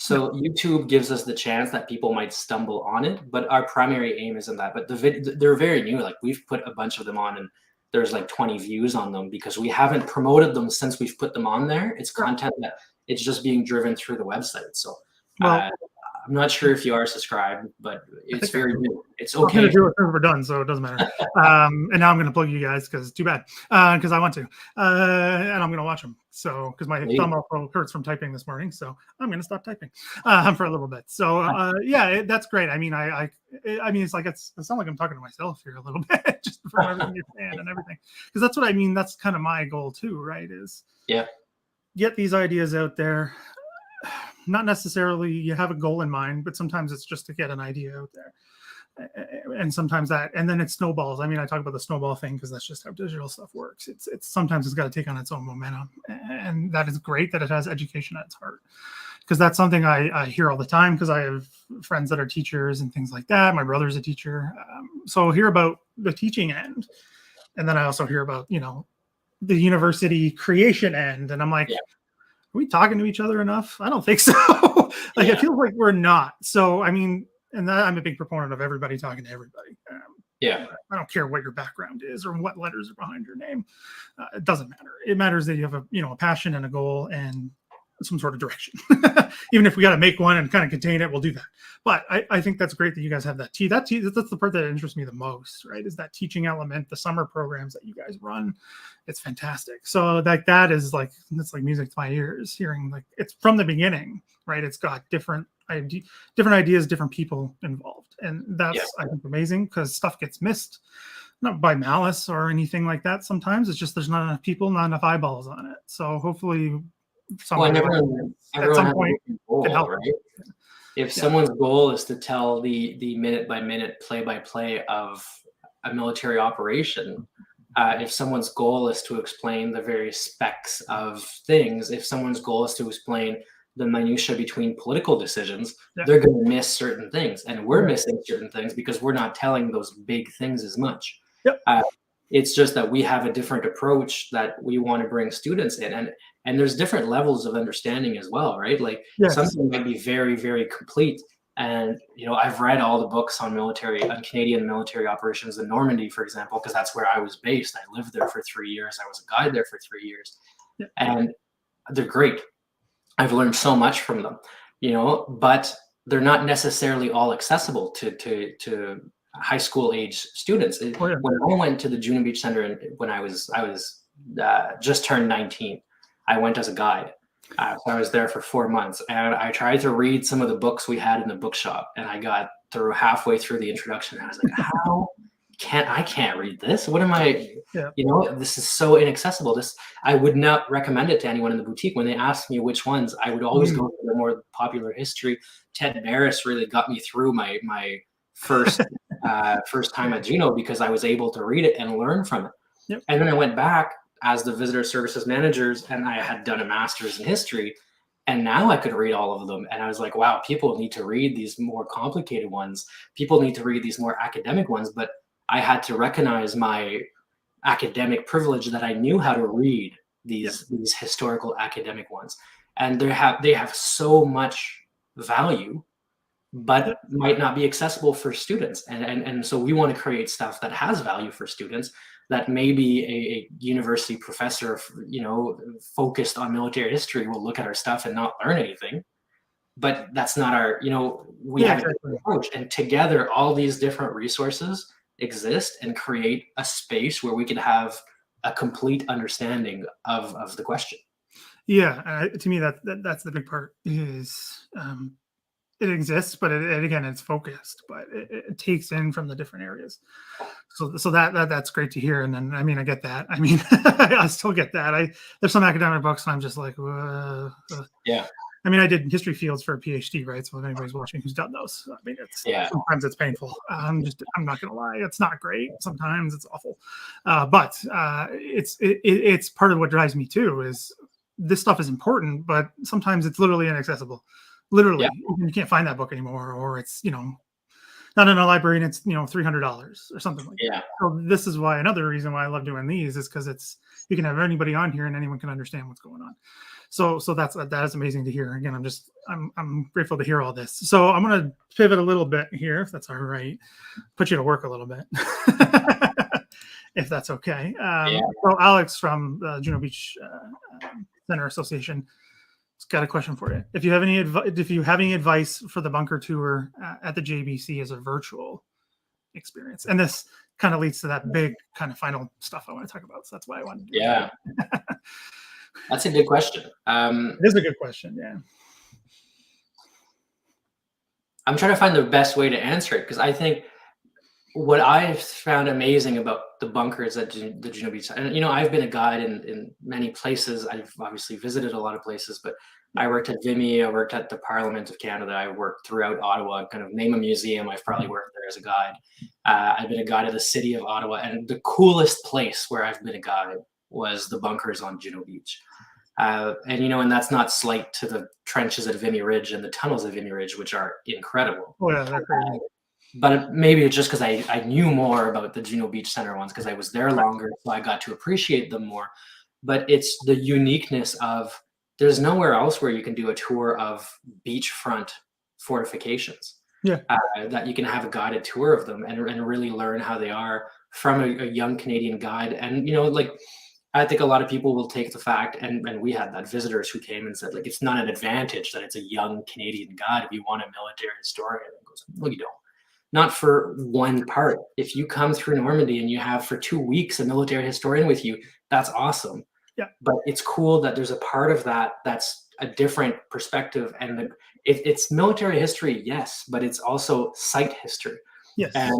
Speaker 2: So YouTube gives us the chance that people might stumble on it, but our primary aim isn't that. But they're very new. Like we've put a bunch of them on, and there's like 20 views on them because we haven't promoted them since we've put them on there. It's content that it's just being driven through the website. So I'm not sure if you are subscribed, but it's very new. It's okay.
Speaker 1: I'm going to do it when we're done, so it doesn't matter. And now I'm going to plug you guys because too bad, because I want to. And I'm going to watch them. So because my thumb also hurts from typing this morning, so I'm going to stop typing for a little bit. So yeah, that's great. I mean, I mean, it's like I sound like I'm talking to myself here a little bit, just from everything you're saying and everything. Because that's what I mean. That's kind of my goal too, right? Is get these ideas out there. Not necessarily you have a goal in mind, but sometimes it's just to get an idea out there. And sometimes that, and then it snowballs. I mean, I talk about the snowball thing because that's just how digital stuff works. It's sometimes it's got to take on its own momentum, and that is great that it has education at its heart, because that's something I hear all the time, because I have friends that are teachers and things like that. My brother's a teacher, so I'll hear about the teaching end, and then I also hear about, you know, the university creation end, and I'm like, are we talking to each other enough? I don't think so. Like, it feels like we're not. So, I mean, and that, I'm a big proponent of everybody talking to everybody. I don't care what your background is or what letters are behind your name. It doesn't matter. It matters that you have a passion and a goal and some sort of direction. Even if we got to make one and kind of contain it, we'll do that. But I think that's great that you guys have that. That's the part that interests me the most, right? Is that teaching element, the summer programs that you guys run. It's fantastic. So that is like, it's like music to my ears, hearing like it's from the beginning, right? It's got different ideas, different people involved. And that's, I think, amazing, because stuff gets missed, not by malice or anything like that. Sometimes it's just, there's not enough people, not enough eyeballs on it. So hopefully
Speaker 2: everyone
Speaker 1: at some
Speaker 2: has
Speaker 1: point
Speaker 2: a goal,
Speaker 1: can help,
Speaker 2: right? If someone's goal is to tell the minute by minute, play by play of a military operation, if someone's goal is to explain the various specs of things, if someone's goal is to explain the minutia between political decisions, they're going to miss certain things, and we're missing certain things because we're not telling those big things as much. It's just that we have a different approach that we want to bring students in, and there's different levels of understanding as well, right? Like something might be very, very complete, and you know, I've read all the books on Canadian military operations in Normandy, for example, because that's where I was based. I lived there for 3 years. I was a guide there for 3 years, and they're great. I've learned so much from them, you know, but they're not necessarily all accessible to high school age students. When I went to the Juno Beach Center, and when I was just turned 19, I went as a guide. So I was there for 4 months, and I tried to read some of the books we had in the bookshop, and I got through halfway through the introduction. And I was like, how I can't read this. What am I, you know, this is so inaccessible. This, I would not recommend it to anyone in the boutique. When they asked me which ones, I would always go for the more popular history. Ted Barris really got me through my first time at Juno, because I was able to read it and learn from it. And then I went back as the visitor services managers, and I had done a master's in history, and now I could read all of them. And I was like, wow, people need to read these more complicated ones. People need to read these more academic ones. But I had to recognize my academic privilege that I knew how to read these historical academic ones, and they have so much value, but might not be accessible for students. And so we want to create stuff that has value for students, that maybe a university professor, you know, focused on military history will look at our stuff and not learn anything. But that's not our, you know, we have a different approach. And together, all these different resources exist and create a space where we can have a complete understanding of the question.
Speaker 1: To me, that's the big part, is it exists, but again, it's focused, but it takes in from the different areas. So that's great to hear. And then, I mean, I get that. I mean, I still get that. There's some academic books and I'm just like, I mean, I did history fields for a PhD, right? So if anybody's watching who's done those, I mean, sometimes it's painful. I'm not gonna lie, it's not great. Sometimes it's awful, but it's part of what drives me too. Is this stuff is important, but sometimes it's literally inaccessible. Literally, you can't find that book anymore, or it's, you know, not in a library, and it's, you know, $300 or something like that. So this is why, another reason why I love doing these is because you can have anybody on here and anyone can understand what's going on. So that is amazing to hear. Again, I'm grateful to hear all this. So I'm going to pivot a little bit here, if that's all right. Put you to work a little bit, if that's okay. So Alex from the Juno Beach Center Association has got a question for you. If you have any advice for the bunker tour at the JBC as a virtual experience, and this kind of leads to that big kind of final stuff I want to talk about. So that's why I wanted to do that.
Speaker 2: That's a good question.
Speaker 1: It is a good question. Yeah.
Speaker 2: I'm trying to find the best way to answer it, because I think what I've found amazing about the bunkers at the Juno Beach, and I've been a guide in many places. I've obviously visited a lot of places, but I worked at Vimy, I worked at the Parliament of Canada, I worked throughout Ottawa. Kind of name a museum, I've probably worked there as a guide. I've been a guide of the city of Ottawa, and the coolest place where I've been a guide was the bunkers on Juno Beach. And that's not slight to the trenches at Vimy Ridge and the tunnels at Vimy Ridge, which are incredible.
Speaker 1: Oh yeah, they're crazy.
Speaker 2: But maybe it's just because I knew more about the Juno Beach Center ones because I was there longer, so I got to appreciate them more. But it's the uniqueness of there's nowhere else where you can do a tour of beachfront fortifications.
Speaker 1: Yeah.
Speaker 2: That you can have a guided tour of them and really learn how they are from a young Canadian guide. And like I think a lot of people will take the fact, and we had that visitors who came and said, like, it's not an advantage that it's a young Canadian guide. If you want a military historian, it goes, well, you don't. Not for one part. If you come through Normandy and you have for 2 weeks a military historian with you, that's awesome.
Speaker 1: Yeah.
Speaker 2: But it's cool that there's a part of that that's a different perspective. And it's military history, yes, but it's also site history.
Speaker 1: Yes.
Speaker 2: And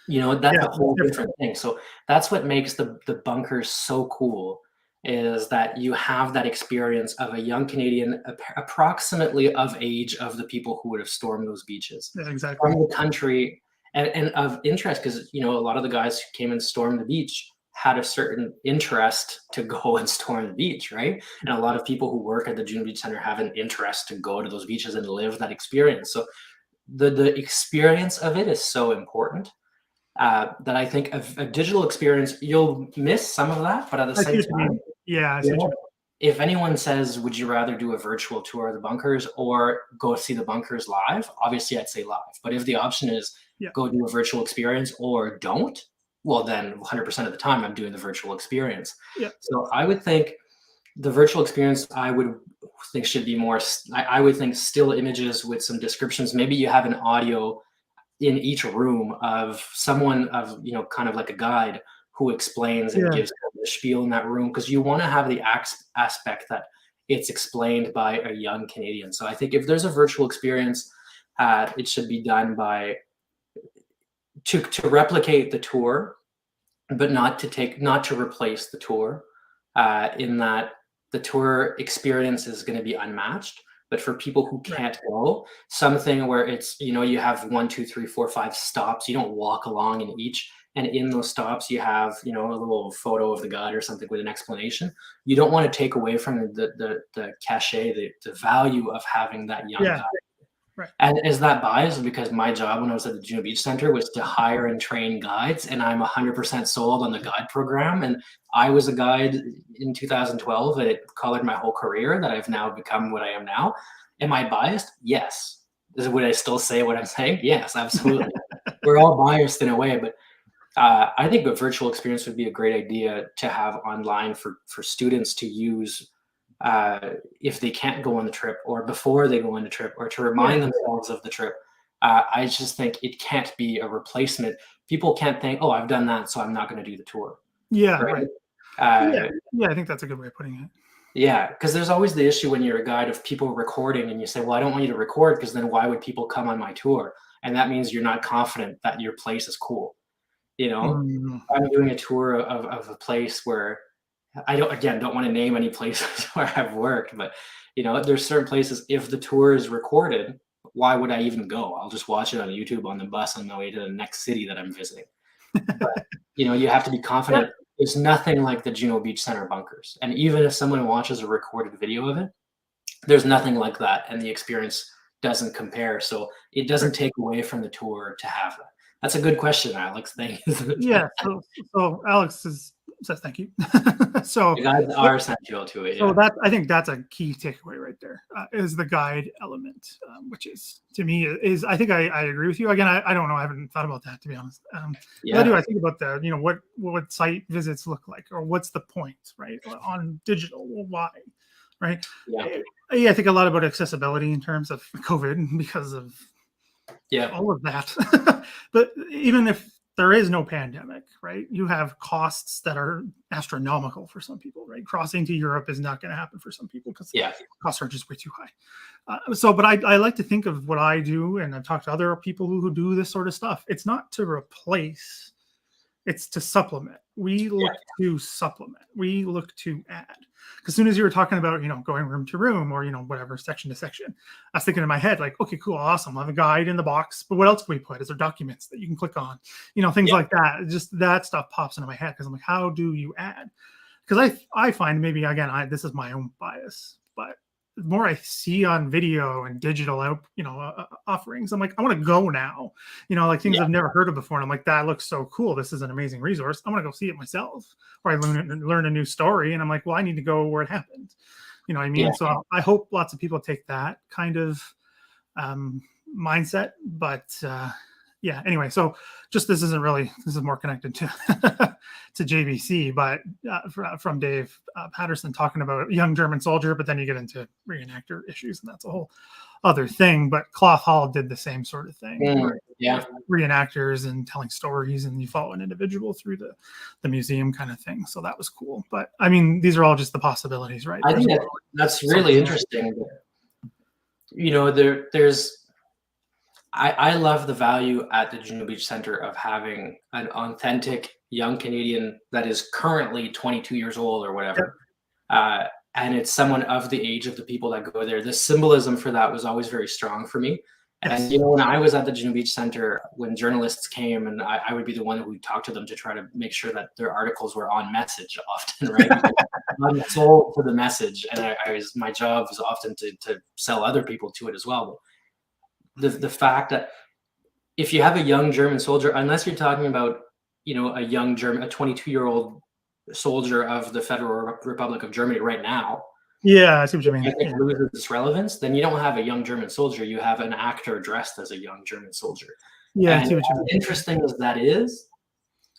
Speaker 2: that's a whole different thing. So that's what makes the bunkers so cool, is that you have that experience of a young Canadian, approximately of age of the people who would have stormed those beaches.
Speaker 1: Yeah, exactly.
Speaker 2: From the country, and of interest, because a lot of the guys who came and stormed the beach had a certain interest to go and storm the beach, right? And a lot of people who work at the Juno Beach Center have an interest to go to those beaches and live that experience. So the experience of it is so important. That I think a digital experience, you'll miss some of that, but at the same time, if anyone says, would you rather do a virtual tour of the bunkers or go see the bunkers live? Obviously, I'd say live. But if the option is go do a virtual experience or don't, well, then 100% of the time, I'm doing the virtual experience.
Speaker 1: Yeah.
Speaker 2: So I would think the virtual experience, I would think should be more, I would think still images with some descriptions. Maybe you have an audio in each room of someone of, kind of like a guide who explains and gives the spiel in that room, because you want to have the aspect that it's explained by a young Canadian. So I think if there's a virtual experience, it should be done to replicate the tour, but not to replace the tour, in that the tour experience is going to be unmatched. But for people who can't go, something where it's, you have 1, 2, 3, 4, 5 stops. You don't walk along in each. And in those stops, you have, a little photo of the guide or something with an explanation. You don't want to take away from the cachet, the value of having that young guide.
Speaker 1: Right.
Speaker 2: And is that biased? Because my job when I was at the Juno Beach Center was to hire and train guides, and I'm 100% sold on the guide program. And I was a guide in 2012, and it colored my whole career that I've now become what I am now. Am I biased? Yes. Would I still say what I'm saying? Yes, absolutely. We're all biased in a way, but I think a virtual experience would be a great idea to have online for students to use if they can't go on the trip, or before they go on the trip, or to remind themselves of the trip. I just think it can't be a replacement. People can't think, oh, I've done that, so I'm not going to do the tour.
Speaker 1: Yeah, right. I think that's a good way of putting it.
Speaker 2: Yeah, because there's always the issue when you're a guide of people recording, and you say, well, I don't want you to record, because then why would people come on my tour? And that means you're not confident that your place is cool. I'm doing a tour of a place where I don't want to name any places where I've worked, but there's certain places, if the tour is recorded, why would I even go? I'll just watch it on YouTube on the bus on the way to the next city that I'm visiting. But you have to be confident. There's nothing like the Juno Beach Center bunkers. And even if someone watches a recorded video of it, there's nothing like that, and the experience doesn't compare. So it doesn't take away from the tour to have that. That's a good question, Alex. Thank you.
Speaker 1: Yeah. So Alex says thank you. So
Speaker 2: the guides are essential to it.
Speaker 1: So I think that's a key takeaway right there, is the guide element, which is, to me, is, I think I agree with you. Again, I don't know. I haven't thought about that, to be honest. I do. I think about what would site visits look like, or what's the point, right? On digital, well, why, right? I think a lot about accessibility in terms of COVID, because of all of that. But even if there is no pandemic, right? You have costs that are astronomical for some people, right? Crossing to Europe is not going to happen for some people because costs are just way too high. But I like to think of what I do, and I've talked to other people who do this sort of stuff. It's not to replace, it's to supplement. We look to supplement. We look to add. Because as soon as you were talking about, going room to room or, whatever, section to section, I was thinking in my head, like, okay, cool, awesome. I'll have a guide in the box, but what else can we put? Is there documents that you can click on? Things like that. Just that stuff pops into my head because I'm like, how do you add? Because I find maybe, again, this is my own bias, but the more I see on video and digital out, offerings, I'm like, I want to go now, like things I've never heard of before. And I'm like, that looks so cool. This is an amazing resource. I want to go see it myself, or I learn a new story. And I'm like, well, I need to go where it happened. You know what I mean? Yeah. So I hope lots of people take that kind of mindset, but anyway, so just, this is more connected to to JVC, but from Dave Patterson talking about young German soldier, but then you get into reenactor issues, and that's a whole other thing. But Cloth Hall did the same sort of thing. Reenactors and telling stories, and you follow an individual through the museum kind of thing. So that was cool. But I mean, these are all just the possibilities, right?
Speaker 2: I think that's really interesting. There's I love the value at the Juno Beach Center of having an authentic young Canadian that is currently 22 years old or whatever. And it's someone of the age of the people that go there. The symbolism for that was always very strong for me. And, when I was at the Juno Beach Center, when journalists came, and I would be the one who would talk to them to try to make sure that their articles were on message often, right? I'm sold to the message. And my job was often to sell other people to it as well. The fact that if you have a young German soldier, unless you're talking about, a young German, a 22-year-old soldier of the Federal Republic of Germany right now.
Speaker 1: Yeah, I see what you mean.
Speaker 2: I think loses its relevance. Then you don't have a young German soldier. You have an actor dressed as a young German soldier.
Speaker 1: Yeah,
Speaker 2: and as interesting as that is,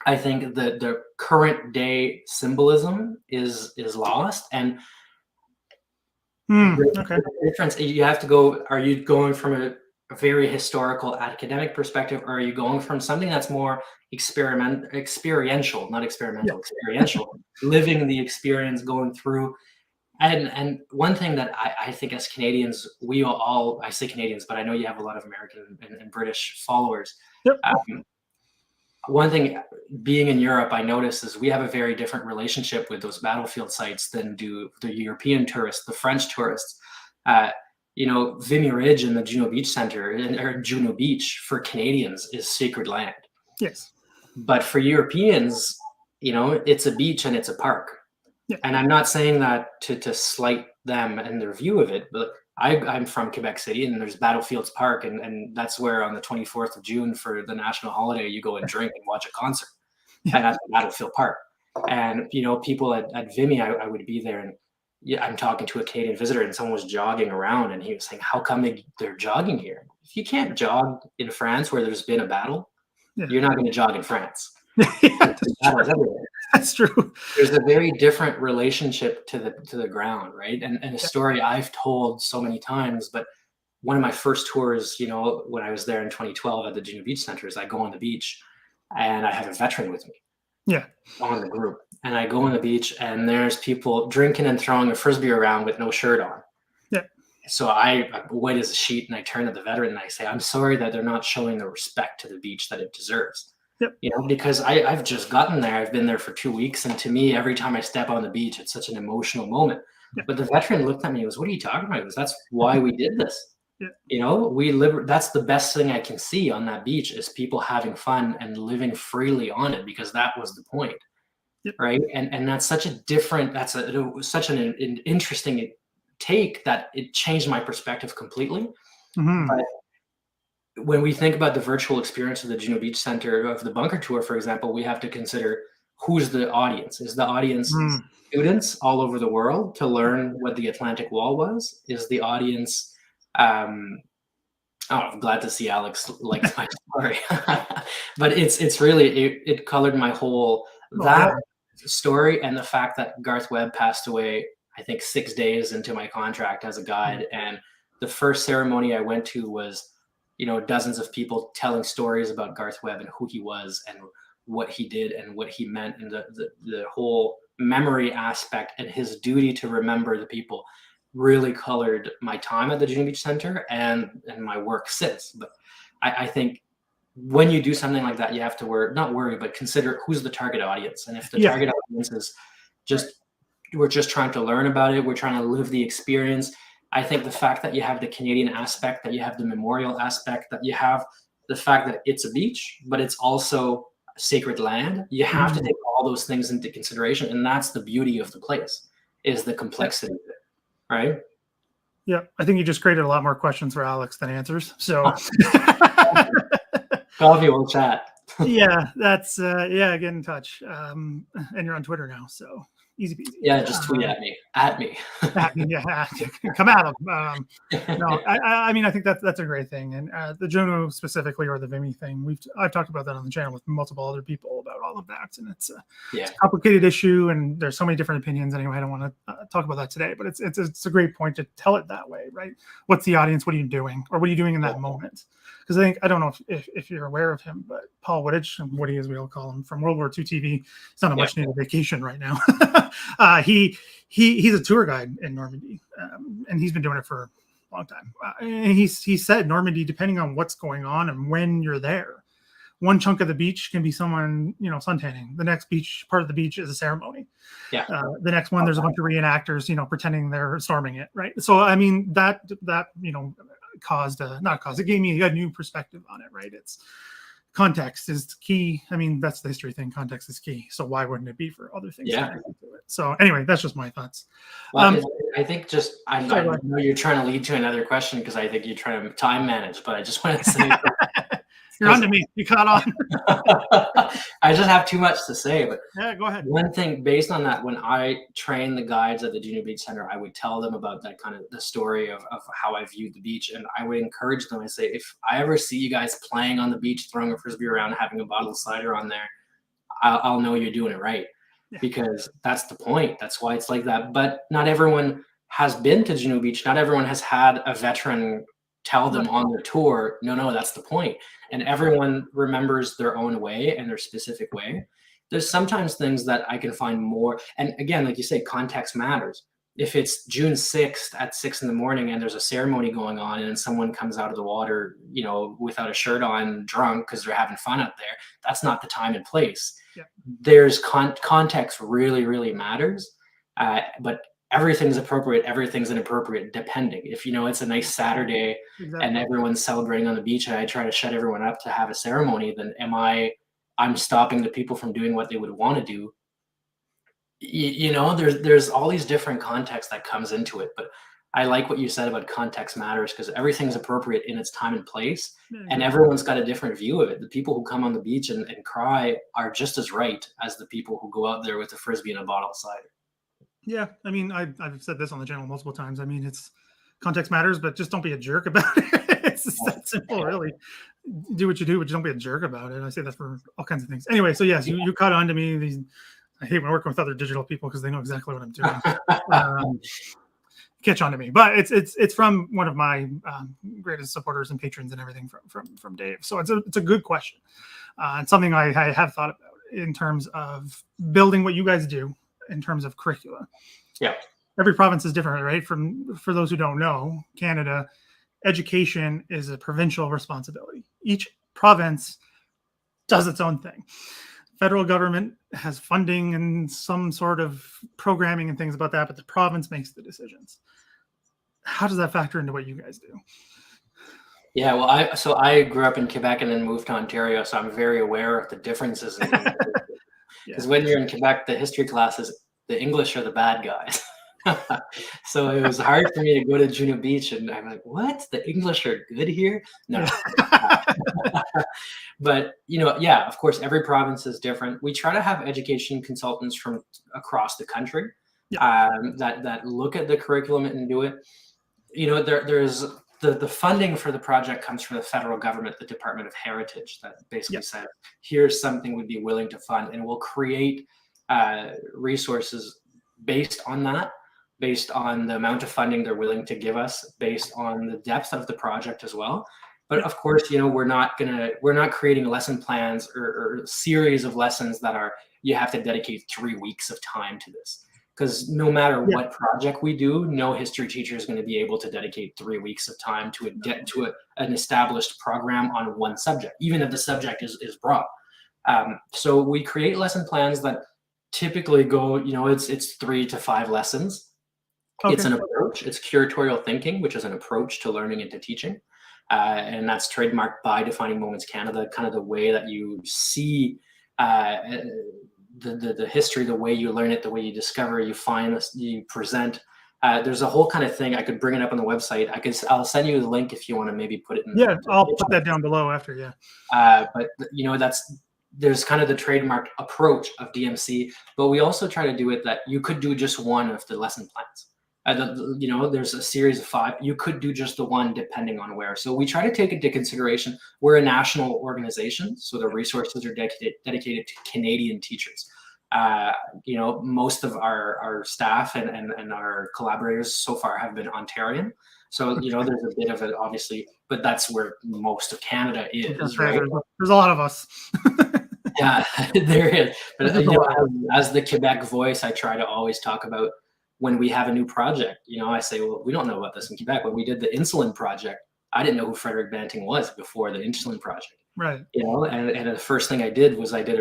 Speaker 2: I think that the current day symbolism is lost. And the difference, you have to go, are you going from a very historical academic perspective, or are you going from something that's more experiential, not experimental, experiential, living the experience, going through? And one thing that I think as Canadians, we all, I say Canadians, but I know you have a lot of American and British followers. One thing being in Europe, I notice is we have a very different relationship with those battlefield sites than do the European tourists, the French tourists. Vimy Ridge and the Juno Beach Center, or Juno Beach for Canadians, is sacred land.
Speaker 1: Yes.
Speaker 2: But for Europeans, it's a beach and it's a park. Yeah. And I'm not saying that to slight them and their view of it, but I'm from Quebec City, and there's Battlefields Park, and that's where on the 24th of June for the national holiday, you go and drink and watch a concert. Yeah. And that's Battlefield Park. And, people at Vimy, I would be there, and I'm talking to a Canadian visitor, and someone was jogging around, and he was saying, how come they're jogging here? If you can't jog in France where there's been a battle, you're not going to jog in France.
Speaker 1: That's true.
Speaker 2: There's a very different relationship to the ground, right? And a story I've told so many times, but one of my first tours, when I was there in 2012 at the Juno Beach Center, is I go on the beach, and I have a veteran with me. Yeah. On the group. And I go on the beach, and there's people drinking and throwing a Frisbee around with no shirt on. Yeah. So I'm white as a sheet, and I turn to the veteran and I say, I'm sorry that they're not showing the respect to the beach that it deserves. Yep. Because I've just gotten there. I've been there for 2 weeks. And to me, every time I step on the beach, it's such an emotional moment. But the veteran looked at me and goes, what are you talking about? He goes, that's why we did this. That's the best thing I can see on that beach, is people having fun and living freely on it, because that was the point. Yep. Right. And that's such a different, such an interesting take that it changed my perspective completely. Mm-hmm. But when we think about the virtual experience of the Juno Beach Center, of the bunker tour, for example, we have to consider who's the audience. Is the audience students all over the world to learn what the Atlantic Wall was? Is the audience, I'm glad to see Alex likes my story. But it's really, it colored my whole, story, and the fact that Garth Webb passed away, I think 6 days into my contract as a guide. And the first ceremony I went to was, dozens of people telling stories about Garth Webb and who he was and what he did and what he meant, and the whole memory aspect and his duty to remember the people really colored my time at the Juno Beach Center and my work since. But I think when you do something like that, you have to not worry, but consider who's the target audience. And if the target audience is we're just trying to learn about it, we're trying to live the experience. I think the fact that you have the Canadian aspect, that you have the memorial aspect, that you have the fact that it's a beach, but it's also sacred land, you have to take all those things into consideration. And that's the beauty of the place, is the complexity of it, right?
Speaker 1: Yeah, I think you just created a lot more questions for Alex than answers. So
Speaker 2: coffee, we'll chat.
Speaker 1: Yeah, that's get in touch. And you're on Twitter now, so easy peasy.
Speaker 2: Yeah, just tweet at me.
Speaker 1: Yeah, come at them. No, I mean, I think that's a great thing. And the Juno specifically, or the Vimy thing, I've talked about that on the channel with multiple other people about all of that, and it's a complicated issue, and there's so many different opinions. Anyway, I don't want to talk about that today, but it's a great point to tell it that way, right? What's the audience? What are you doing, or what are you doing in that moment? Because I don't know if you're aware of him, but Paul Wooditch, Woody as we all call him, from World War II TV, he's on a much needed vacation right now. He's a tour guide in Normandy, and he's been doing it for a long time. And he said Normandy, depending on what's going on and when you're there, one chunk of the beach can be someone, suntanning. The next part of the beach is a ceremony.
Speaker 2: Yeah.
Speaker 1: The next one, there's a bunch of reenactors, pretending they're storming it, right? So I mean that it gave me a new perspective on it, right? It's context is key. I mean, that's the history thing. Context is key. So why wouldn't it be for other things?
Speaker 2: Yeah.
Speaker 1: So anyway, that's just my thoughts.
Speaker 2: Well, I think I know you're trying to lead to another question, because I think you're trying to time manage, but I just want to say
Speaker 1: you're on to me. You caught on.
Speaker 2: I just have too much to say, but
Speaker 1: yeah, go ahead.
Speaker 2: One thing based on that, when I train the guides at the Juno Beach Center, I would tell them about that kind of the story of how I viewed the beach, and I would encourage them. I say, if I ever see you guys playing on the beach, throwing a frisbee around, having a bottle of cider on there, I'll know you're doing it right, because that's the point. That's why it's like that. But not everyone has been to Juno Beach. Not everyone has had a veteran tell them on their tour, no, that's the point. And everyone remembers their own way and their specific way. There's sometimes things that I can find more. And again, like you say, context matters. If it's June 6th at 6 a.m. and there's a ceremony going on and someone comes out of the water, without a shirt on, drunk because they're having fun out there, that's not the time and place. Yeah. There's context really, really matters. But everything's appropriate, everything's inappropriate, depending. If it's a nice Saturday and everyone's celebrating on the beach, and I try to shut everyone up to have a ceremony, then I'm stopping the people from doing what they would want to do. There's all these different contexts that comes into it. But I like what you said about context matters, because everything's appropriate in its time and place, and everyone's got a different view of it. The people who come on the beach and cry are just as right as the people who go out there with a frisbee and a bottle of cider.
Speaker 1: Yeah, I mean, I've said this on the channel multiple times. I mean, it's context matters, but just don't be a jerk about it. It's just that simple, really. Do what you do, but just don't be a jerk about it. I say that for all kinds of things. Anyway, so yes, you caught on to me. I hate when working with other digital people because they know exactly what I'm doing. Catch on to me, but it's from one of my greatest supporters and patrons and everything from Dave. So it's a good question, and something I have thought about in terms of building what you guys do. In terms of curricula. Yeah. Every province is different, right? For those who don't know, Canada, education is a provincial responsibility. Each province does its own thing. Federal government has funding and some sort of programming and things about that, but the province makes the decisions. How does that factor into what you guys do?
Speaker 2: Yeah, well, I grew up in Quebec and then moved to Ontario, so I'm very aware of the differences in because when you're in Quebec, the history classes, the English are the bad guys. So it was hard for me to go to Juno Beach, and I'm like, what? The English are good here? No. But, of course, every province is different. We try to have education consultants from across the country that look at the curriculum and do it. There's the funding for the project comes from the federal government, the Department of Heritage, that basically said, here's something we'd be willing to fund, and we'll create resources based on that, based on the amount of funding they're willing to give us, based on the depth of the project as well. But of course, we're not creating lesson plans or series of lessons that are, you have to dedicate 3 weeks of time to this. Because no matter what project we do, no history teacher is going to be able to dedicate 3 weeks of time to an established program on one subject, even if the subject is broad. So we create lesson plans that typically go, it's 3 to 5 lessons. Okay. It's an approach. It's curatorial thinking, which is an approach to learning and to teaching. And that's trademarked by Defining Moments Canada, kind of the way that you see the history, the way you learn it, the way you discover, you find, you present. There's a whole kind of thing. I could bring it up on the website. I'll send you the link if you want to maybe put it in.
Speaker 1: Yeah, I'll put that down below after. Yeah.
Speaker 2: But there's kind of the trademarked approach of DMC, but we also try to do it that you could do just one of the lesson plans. There's a series of 5. You could do just the one depending on where. So we try to take into consideration, we're a national organization, so the resources are dedicated to Canadian teachers. Most of our staff and our collaborators so far have been Ontarian. So, there's a bit of it, obviously, but that's where most of Canada is, right?
Speaker 1: There's a lot of us.
Speaker 2: Yeah, there is. But, as the Quebec voice, I try to always talk about when we have a new project. I say, well, we don't know about this in Quebec. When we did the insulin project, I didn't know who Frederick Banting was before the insulin project.
Speaker 1: Right.
Speaker 2: And the first thing I did was I did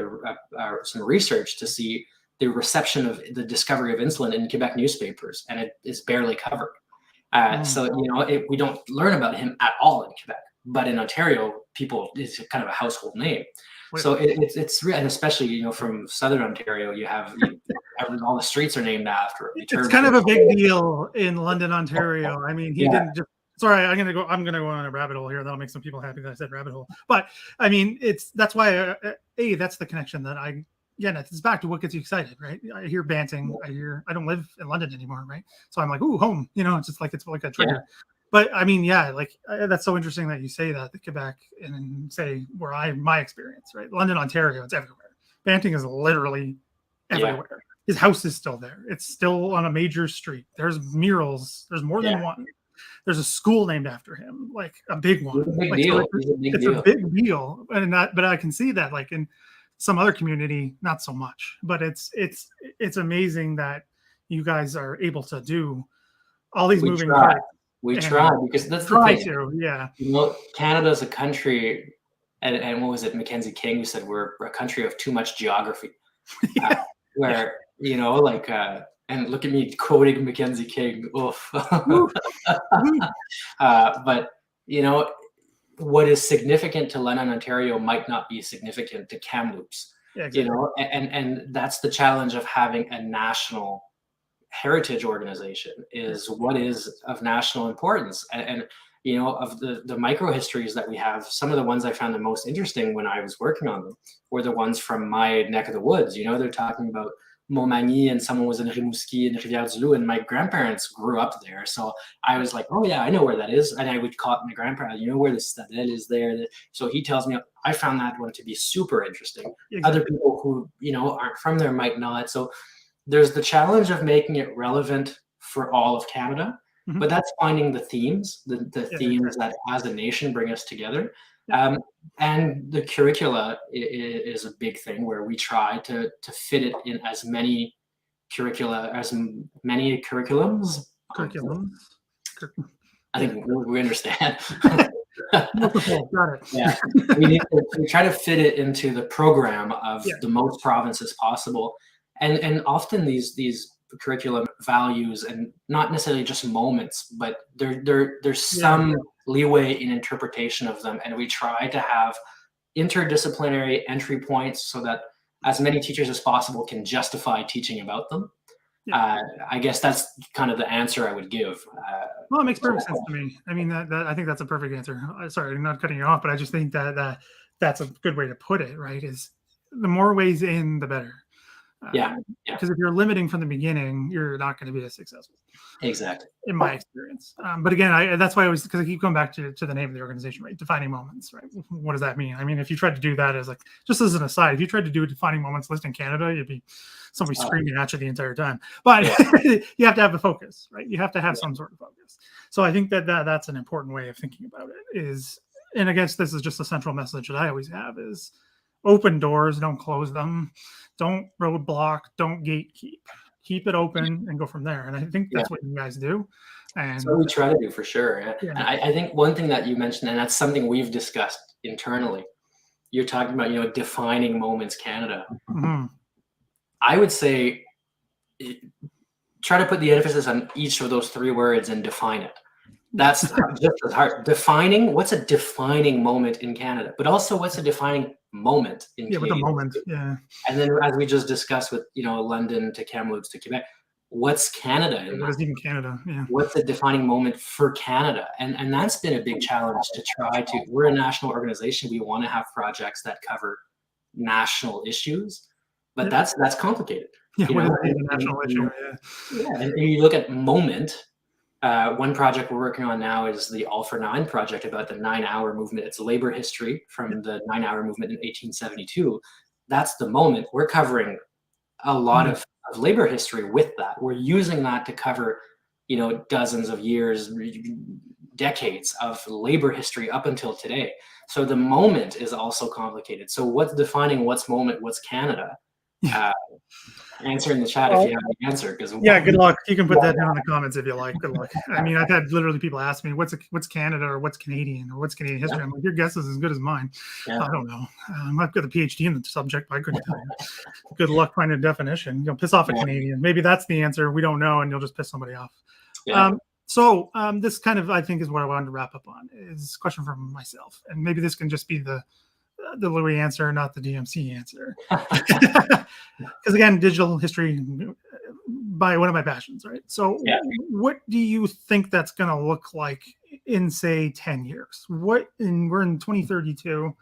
Speaker 2: some research to see the reception of the discovery of insulin in Quebec newspapers, and it is barely covered. So, we don't learn about him at all in Quebec, but in Ontario, it's kind of a household name. Wait. So it's and especially, from Southern Ontario, you have all the streets are named after him.
Speaker 1: It's kind of a big deal in London, Ontario. I mean, he didn't just. Sorry, I'm gonna go on a rabbit hole here. That'll make some people happy that I said rabbit hole. But I mean, that's why that's the connection that it's back to what gets you excited, right? I hear Banting. I don't live in London anymore, right? So I'm like, ooh, home. It's just like it's like a trigger. Yeah. But I mean, that's so interesting that you say that the Quebec and say my experience, right? London, Ontario, it's everywhere. Banting is literally everywhere. Yeah. His house is still there. It's still on a major street. There's murals. There's more than one. There's a school named after him, like a big one. It's a big deal. But I can see that like in some other community, not so much. But it's amazing that you guys are able to do all these moving parts.
Speaker 2: We try, because that's the thing.
Speaker 1: Yeah.
Speaker 2: Canada's a country, and what was it, Mackenzie King, who said we're a country of too much geography. Yeah. Where, and look at me quoting Mackenzie King. Oof. But, what is significant to London, Ontario might not be significant to Kamloops. Yeah, exactly. And that's the challenge of having a national heritage organization, is what is of national importance. And of the micro histories that we have, some of the ones I found the most interesting when I was working on them were the ones from my neck of the woods. They're talking about Montmagny, and someone was in Rimouski and Rivière-du-Loup, and my grandparents grew up there. So I was like, oh yeah, I know where that is. And I would call it my grandparents, where the Stadel is there. So he tells me, I found that one to be super interesting. Exactly. Other people who, aren't from there might not. So there's the challenge of making it relevant for all of Canada, but that's finding the themes, the themes that as a nation bring us together. And the curricula is a big thing, where we try to fit it in as many curriculums. I think we understand.
Speaker 1: Got it.
Speaker 2: Yeah, we try to fit it into the program of the most provinces possible, and often these curriculum values, and not necessarily just moments, but there's some leeway in interpretation of them, and we try to have interdisciplinary entry points so that as many teachers as possible can justify teaching about them. I guess that's kind of the answer I would give.
Speaker 1: Well, it makes perfect sense to me. I mean, that I think that's a perfect answer. Sorry, I'm not cutting you off, but I just think that that's a good way to put it, right? Is the more ways in, the better. Because if you're limiting from the beginning, you're not going to be as successful.
Speaker 2: Exactly.
Speaker 1: In my experience. But again, that's why because I keep going back to the name of the organization, right? Defining Moments, right? What does that mean? I mean, if you tried to do that as like, just as an aside, if you tried to do a Defining Moments list in Canada, you'd be somebody screaming at you the entire time. But you have to have the focus, right? You have to have some sort of focus. So I think that's an important way of thinking about it, is and I guess this is just a central message that I always have is open doors, don't close them, don't roadblock, don't gatekeep. Keep it open and go from there. And I think that's what you guys do. And
Speaker 2: so we try to do for sure.
Speaker 1: yeah.
Speaker 2: And I think one thing that you mentioned, and that's something we've discussed internally, you're talking about, you know, defining moments Canada.
Speaker 1: Mm-hmm.
Speaker 2: I would say try to put the emphasis on each of those three words and define it. That's just as hard. Defining, what's a defining moment in Canada, but also what's a defining moment in
Speaker 1: with the
Speaker 2: Canadian
Speaker 1: moment.
Speaker 2: history?
Speaker 1: Yeah.
Speaker 2: And then as we just discussed with, you know, London to Kamloops to Quebec, what's Canada in
Speaker 1: What
Speaker 2: that?
Speaker 1: is even Canada? Yeah.
Speaker 2: What's a defining moment for Canada? And that's been a big challenge to try to, we're a national organization. We want to have projects that cover national issues, but that's complicated.
Speaker 1: Yeah,
Speaker 2: You
Speaker 1: what
Speaker 2: know,
Speaker 1: is the national issue? Yeah.
Speaker 2: and you look at moment. One project we're working on now is the All for Nine project about the 9-hour movement. It's labor history from the 9-hour movement in 1872. That's the moment. We're covering a lot of labor history with that. We're using that to cover, you know, dozens of years, decades of labor history up until today. So the moment is also complicated. So what's defining what's moment, what's Canada? Answer in the chat if you have the answer. Because
Speaker 1: good luck. You can put that down in the comments if you like. Good luck. I mean, I've had literally people ask me, what's Canada or what's Canadian or what's Canadian history? I'm like, your guess is as good as mine. I don't know. I've got a PhD in the subject, but I couldn't tell you. Good luck finding a definition. You'll piss off a Canadian. Maybe that's the answer. We don't know, and you'll just piss somebody off. So this kind of, I think, is what I wanted to wrap up on, is a question from myself. And maybe this can just be the Louis answer, not the DMC answer. Because again, digital history by one of my passions, right? So what do you think that's going to look like in, say, 10 years? We're in 2032.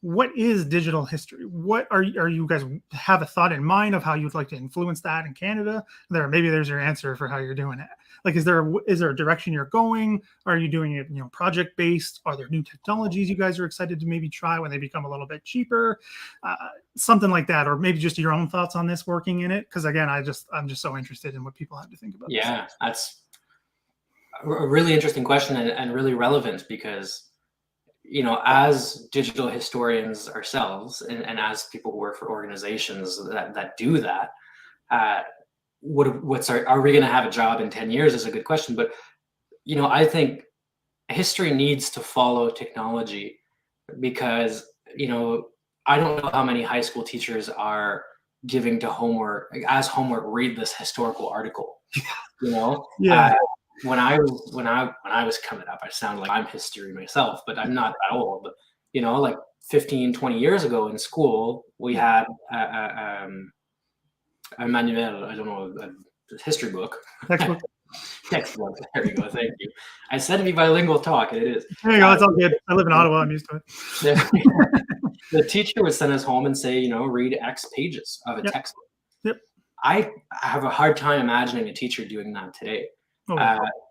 Speaker 1: What is digital history? What are you guys have a thought in mind of how you'd like to influence that in Canada? Maybe there's your answer for how you're doing it. Like, is there a direction you're going? Are you doing it, you know, project based? Are there new technologies you guys are excited to maybe try when they become a little bit cheaper? Something like that, or maybe just your own thoughts on this working in it. Because again, I'm just so interested in what people have to think about.
Speaker 2: Yeah, that's a really interesting question and really relevant because, you know, as digital historians ourselves and as people who work for organizations that do that, are we going to have a job in 10 years is a good question. But, you know, I think history needs to follow technology because, you know, I don't know how many high school teachers are giving to homework, read this historical article, you know? When I was coming up, I sound like I'm history myself, but I'm not that old. But, you know, like 15, 20 years ago in school, we had a manual, I don't know, a history book. Textbook. There you go. Thank you. I said to be bilingual talk, and it is.
Speaker 1: There you go. It's all good. I live in Ottawa. I'm used to it.
Speaker 2: The teacher would send us home and say, you know, read X pages of a textbook. I have a hard time imagining a teacher doing that today.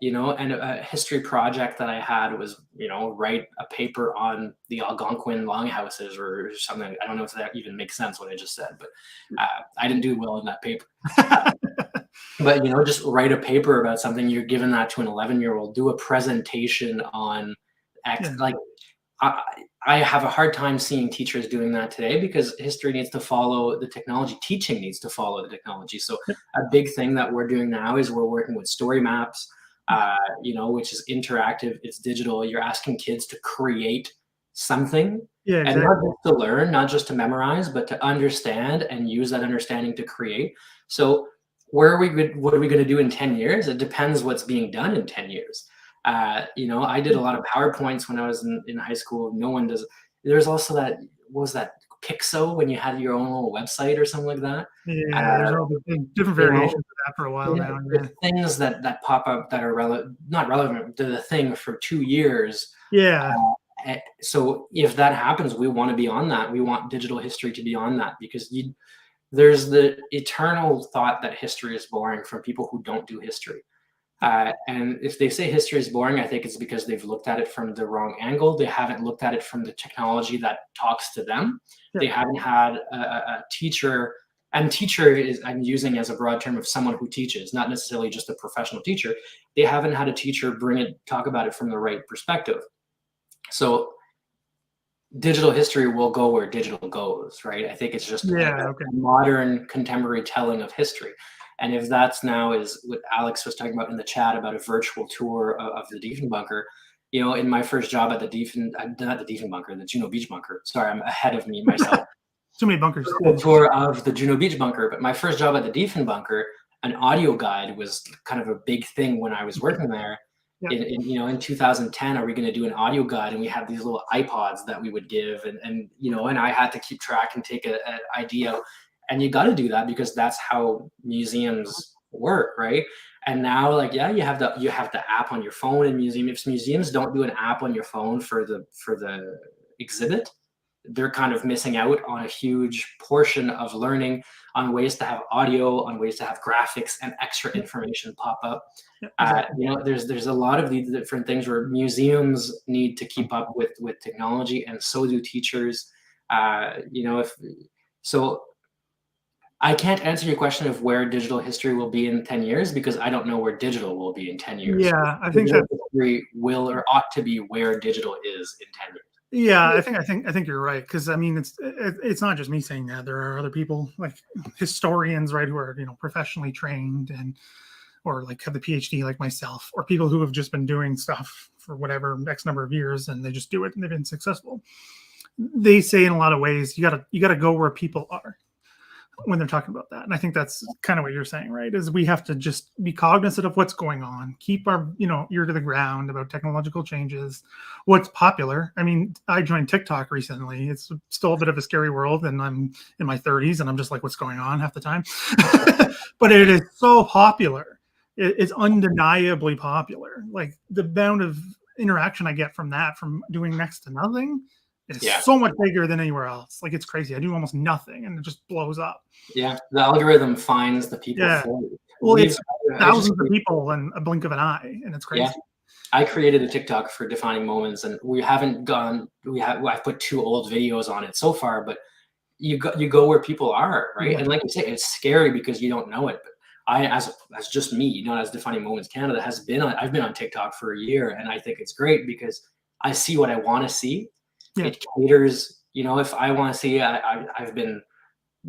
Speaker 2: You know, and a history project that I had was, you know, write a paper on the Algonquin longhouses or something. I don't know if that even makes sense what I just said, but I didn't do well in that paper. But, you know, just write a paper about something. You're giving that to an 11-year-old. Do a presentation on X. Like, I have a hard time seeing teachers doing that today because history needs to follow the technology. Teaching needs to follow the technology. So a big thing that we're doing now is we're working with story maps, you know, which is interactive. It's digital. You're asking kids to create something and not just to learn, not just to memorize, but to understand and use that understanding to create. So what are we going to do in 10 years? It depends what's being done in 10 years. You know, I did a lot of PowerPoints when I was in high school. No one does. There's also that, what was that, Pixo, when you had your own little website or something like that?
Speaker 1: There's all the different variations of that for a while now.
Speaker 2: There's things that pop up that are not relevant to the thing for 2 years. So if that happens, we want to be on that. We want digital history to be on that because there's the eternal thought that history is boring from people who don't do history. And if they say history is boring, I think it's because they've looked at it from the wrong angle. They haven't looked at it from the technology that talks to them. They haven't had a teacher, and teacher is, I'm using as a broad term of someone who teaches, not necessarily just a professional teacher. They haven't had a teacher talk about it from the right perspective. So digital history will go where digital goes, right? I think it's just a modern contemporary telling of history. And if that's now is what Alex was talking about in the chat about a virtual tour of the Diefenbunker, you know, in my first job at the not the Diefenbunker, the Juno Beach bunker. Sorry, I'm ahead of me myself.
Speaker 1: Too many bunkers.
Speaker 2: Tour of the Juno Beach bunker, but my first job at the Diefenbunker, an audio guide was kind of a big thing when I was working there. Yeah. In 2010, are we going to do an audio guide? And we had these little iPods that we would give, and I had to keep track and take an idea. And you got to do that because that's how museums work, right? And now, like, yeah, you have the app on your phone in museum. If museums don't do an app on your phone for the exhibit, they're kind of missing out on a huge portion of learning, on ways to have audio, on ways to have graphics and extra information pop up. There's a lot of these different things where museums need to keep up with technology, and so do teachers. So I can't answer your question of where digital history will be in 10 years because I don't know where digital will be in 10 years.
Speaker 1: Yeah, I think that
Speaker 2: history will or ought to be where digital is in 10 years.
Speaker 1: Yeah, I think you're right, because I mean it's not just me saying that. There are other people like historians, right, who are professionally trained or like have the PhD like myself, or people who have just been doing stuff for whatever X number of years and they just do it and they've been successful. They say in a lot of ways you gotta go where people are when they're talking about that. And I think that's kind of what you're saying, right? Is we have to just be cognizant of what's going on, keep our, ear to the ground about technological changes, what's popular. I mean, I joined TikTok recently. It's still a bit of a scary world, and I'm in my 30s and I'm just like, what's going on half the time? But it is so popular. It's undeniably popular. Like the amount of interaction I get from doing next to nothing, it's so much bigger than anywhere else. Like, it's crazy. I do almost nothing and it just blows up.
Speaker 2: Yeah, the algorithm finds the people for you.
Speaker 1: Well, it's thousands of people in a blink of an eye, and it's crazy.
Speaker 2: Yeah. I created a TikTok for defining moments, and I've put 2 old videos on it so far, but you go where people are, right? And like you say, it's scary because you don't know it. But I, as just me, not as Defining Moments Canada, I've been on TikTok for a year, and I think it's great because I see what I want to see. Yeah. It caters, if I want to see, I've been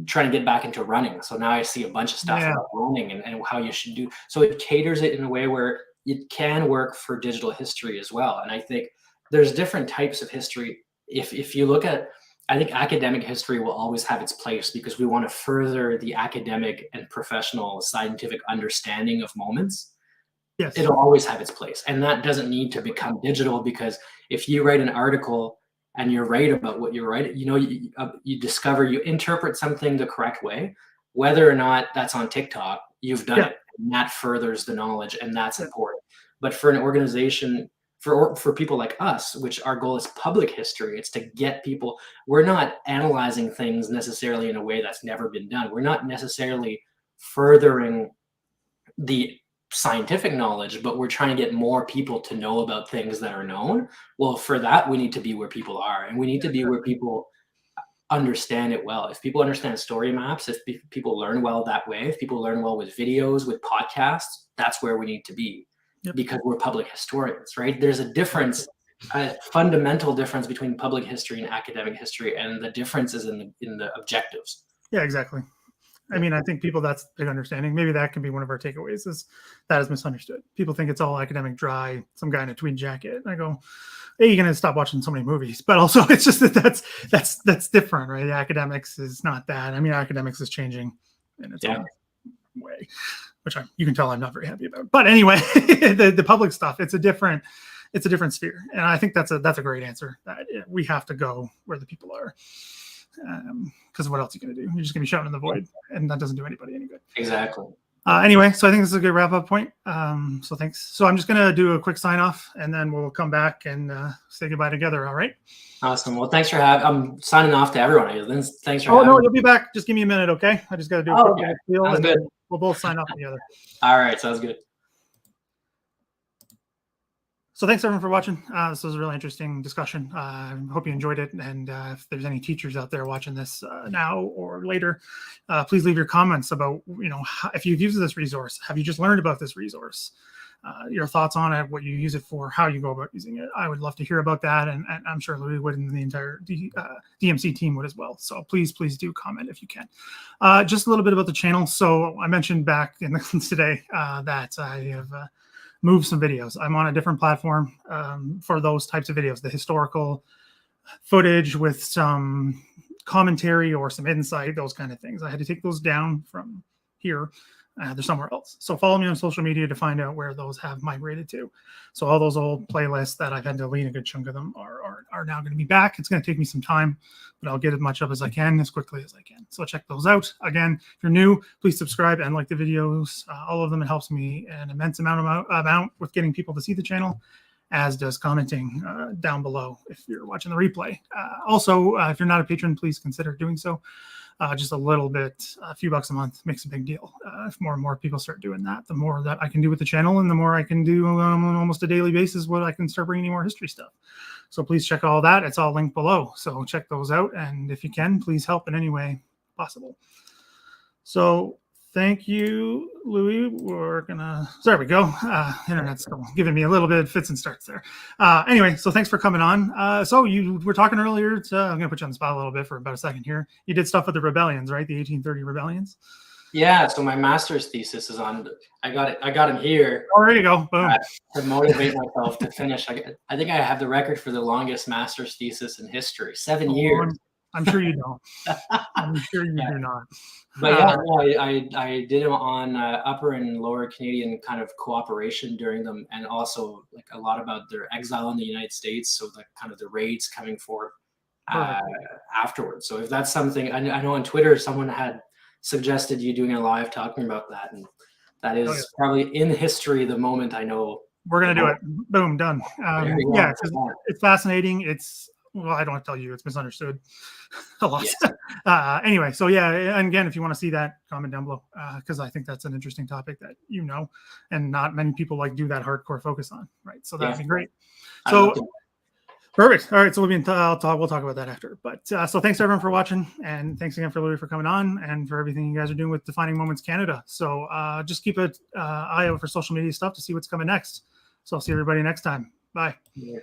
Speaker 2: trying to get back into running. So now I see a bunch of stuff about running and how you should do. So it caters it in a way where it can work for digital history as well. And I think there's different types of history. If you look at, I think academic history will always have its place because we want to further the academic and professional scientific understanding of moments. Yes. It'll always have its place. And that doesn't need to become digital, because if you write an article and you're right about what you're right, you interpret something the correct way, whether or not that's on TikTok, you've done it, and that furthers the knowledge, and that's important. But for an organization, for people like us, which our goal is public history, it's to get people, we're not analyzing things necessarily in a way that's never been done. We're not necessarily furthering the scientific knowledge, but we're trying to get more people to know about things that are known. Well, for that, we need to be where people are, and we need to be where people understand it well. If people understand story maps, if people learn well that way, if people learn well with videos, with podcasts, that's where we need to be, because we're public historians, right? There's a difference, a fundamental difference between public history and academic history, and the difference is in the objectives.
Speaker 1: Yeah, exactly. I mean, I think that's big understanding. Maybe that can be one of our takeaways, is that is misunderstood. People think it's all academic dry, some guy in a tweed jacket. And I go, hey, you're going to stop watching so many movies. But also it's just that's different, right? Academics is not that. I mean, academics is changing in its own way, which you can tell I'm not very happy about. But anyway, the public stuff, it's a different sphere. And I think that's a great answer, that we have to go where the people are. Because what else are you going to do? You're just going to be shouting in the void, and that doesn't do anybody any good.
Speaker 2: Exactly.
Speaker 1: Anyway, so I think this is a good wrap-up point. So thanks. So I'm just going to do a quick sign-off, and then we'll come back and say goodbye together, all right?
Speaker 2: Awesome. Well, thanks for having. I'm signing off to everyone. Thanks for having me.
Speaker 1: Oh, no, you'll be back. Just give me a minute, okay? I just got to do a quick deal.
Speaker 2: Sounds good.
Speaker 1: We'll both sign off together.
Speaker 2: All right, sounds good.
Speaker 1: So thanks everyone for watching. This was a really interesting discussion. I hope you enjoyed it. And if there's any teachers out there watching this now or later, please leave your comments about, if you've used this resource. Have you just learned about this resource? your thoughts on it, what you use it for, how you go about using it. I would love to hear about that, and I'm sure Louis would, and the entire DMC team would as well. So please do comment if you can. Just a little bit about the channel. So I mentioned back in today that I have moved some videos. I'm on a different platform for those types of videos, the historical footage with some commentary or some insight, those kind of things. I had to take those down from here. They're somewhere else. So follow me on social media to find out where those have migrated to. So all those old playlists that I've had to delete, a good chunk of them are now going to be back. It's going to take me some time, but I'll get as much up as I can, as quickly as I can. So check those out. Again, if you're new, please subscribe and like the videos. All of them. It helps me an immense amount with getting people to see the channel, as does commenting down below if you're watching the replay. Also, if you're not a patron, please consider doing so. Just a little bit, a few bucks a month makes a big deal. If more and more people start doing that, the more that I can do with the channel, and the more I can do on almost a daily basis, what I can start bringing you more history stuff. So please check all that. It's all linked below. So check those out. And if you can, please help in any way possible. So thank you, Louis. We're gonna, there we go. Internet's still giving me a little bit of fits and starts there. Anyway, so thanks for coming on. So you were talking earlier, I'm gonna put you on the spot a little bit for about a second here. You did stuff with the rebellions, right? The 1830 rebellions.
Speaker 2: Yeah, so my master's thesis is on, I got him here.
Speaker 1: Oh, there you go. Boom.
Speaker 2: To motivate myself to finish. I think I have the record for the longest master's thesis in history, 7 years.
Speaker 1: I'm sure you don't. I'm sure you do not.
Speaker 2: But yeah, no, I did them on Upper and Lower Canadian kind of cooperation during them, and also like a lot about their exile in the United States. So the kind of the raids coming forth afterwards. So if that's something, I know on Twitter someone had suggested you doing a live talking about that, and that is probably in history the moment I know.
Speaker 1: We're gonna do it. Boom, done. Yeah, it's fascinating. Well, I don't have to tell you, it's misunderstood a lot. Yes. Anyway, so yeah, and again, if you want to see that, comment down below, because I think that's an interesting topic that and not many people do that hardcore focus on, right? So that'd be great. So perfect. All right, so we'll talk about that after. But so thanks everyone for watching, and thanks again for Louis for coming on, and for everything you guys are doing with Defining Moments Canada. So just keep an eye out for social media stuff to see what's coming next. So I'll see everybody next time. Bye. Yeah.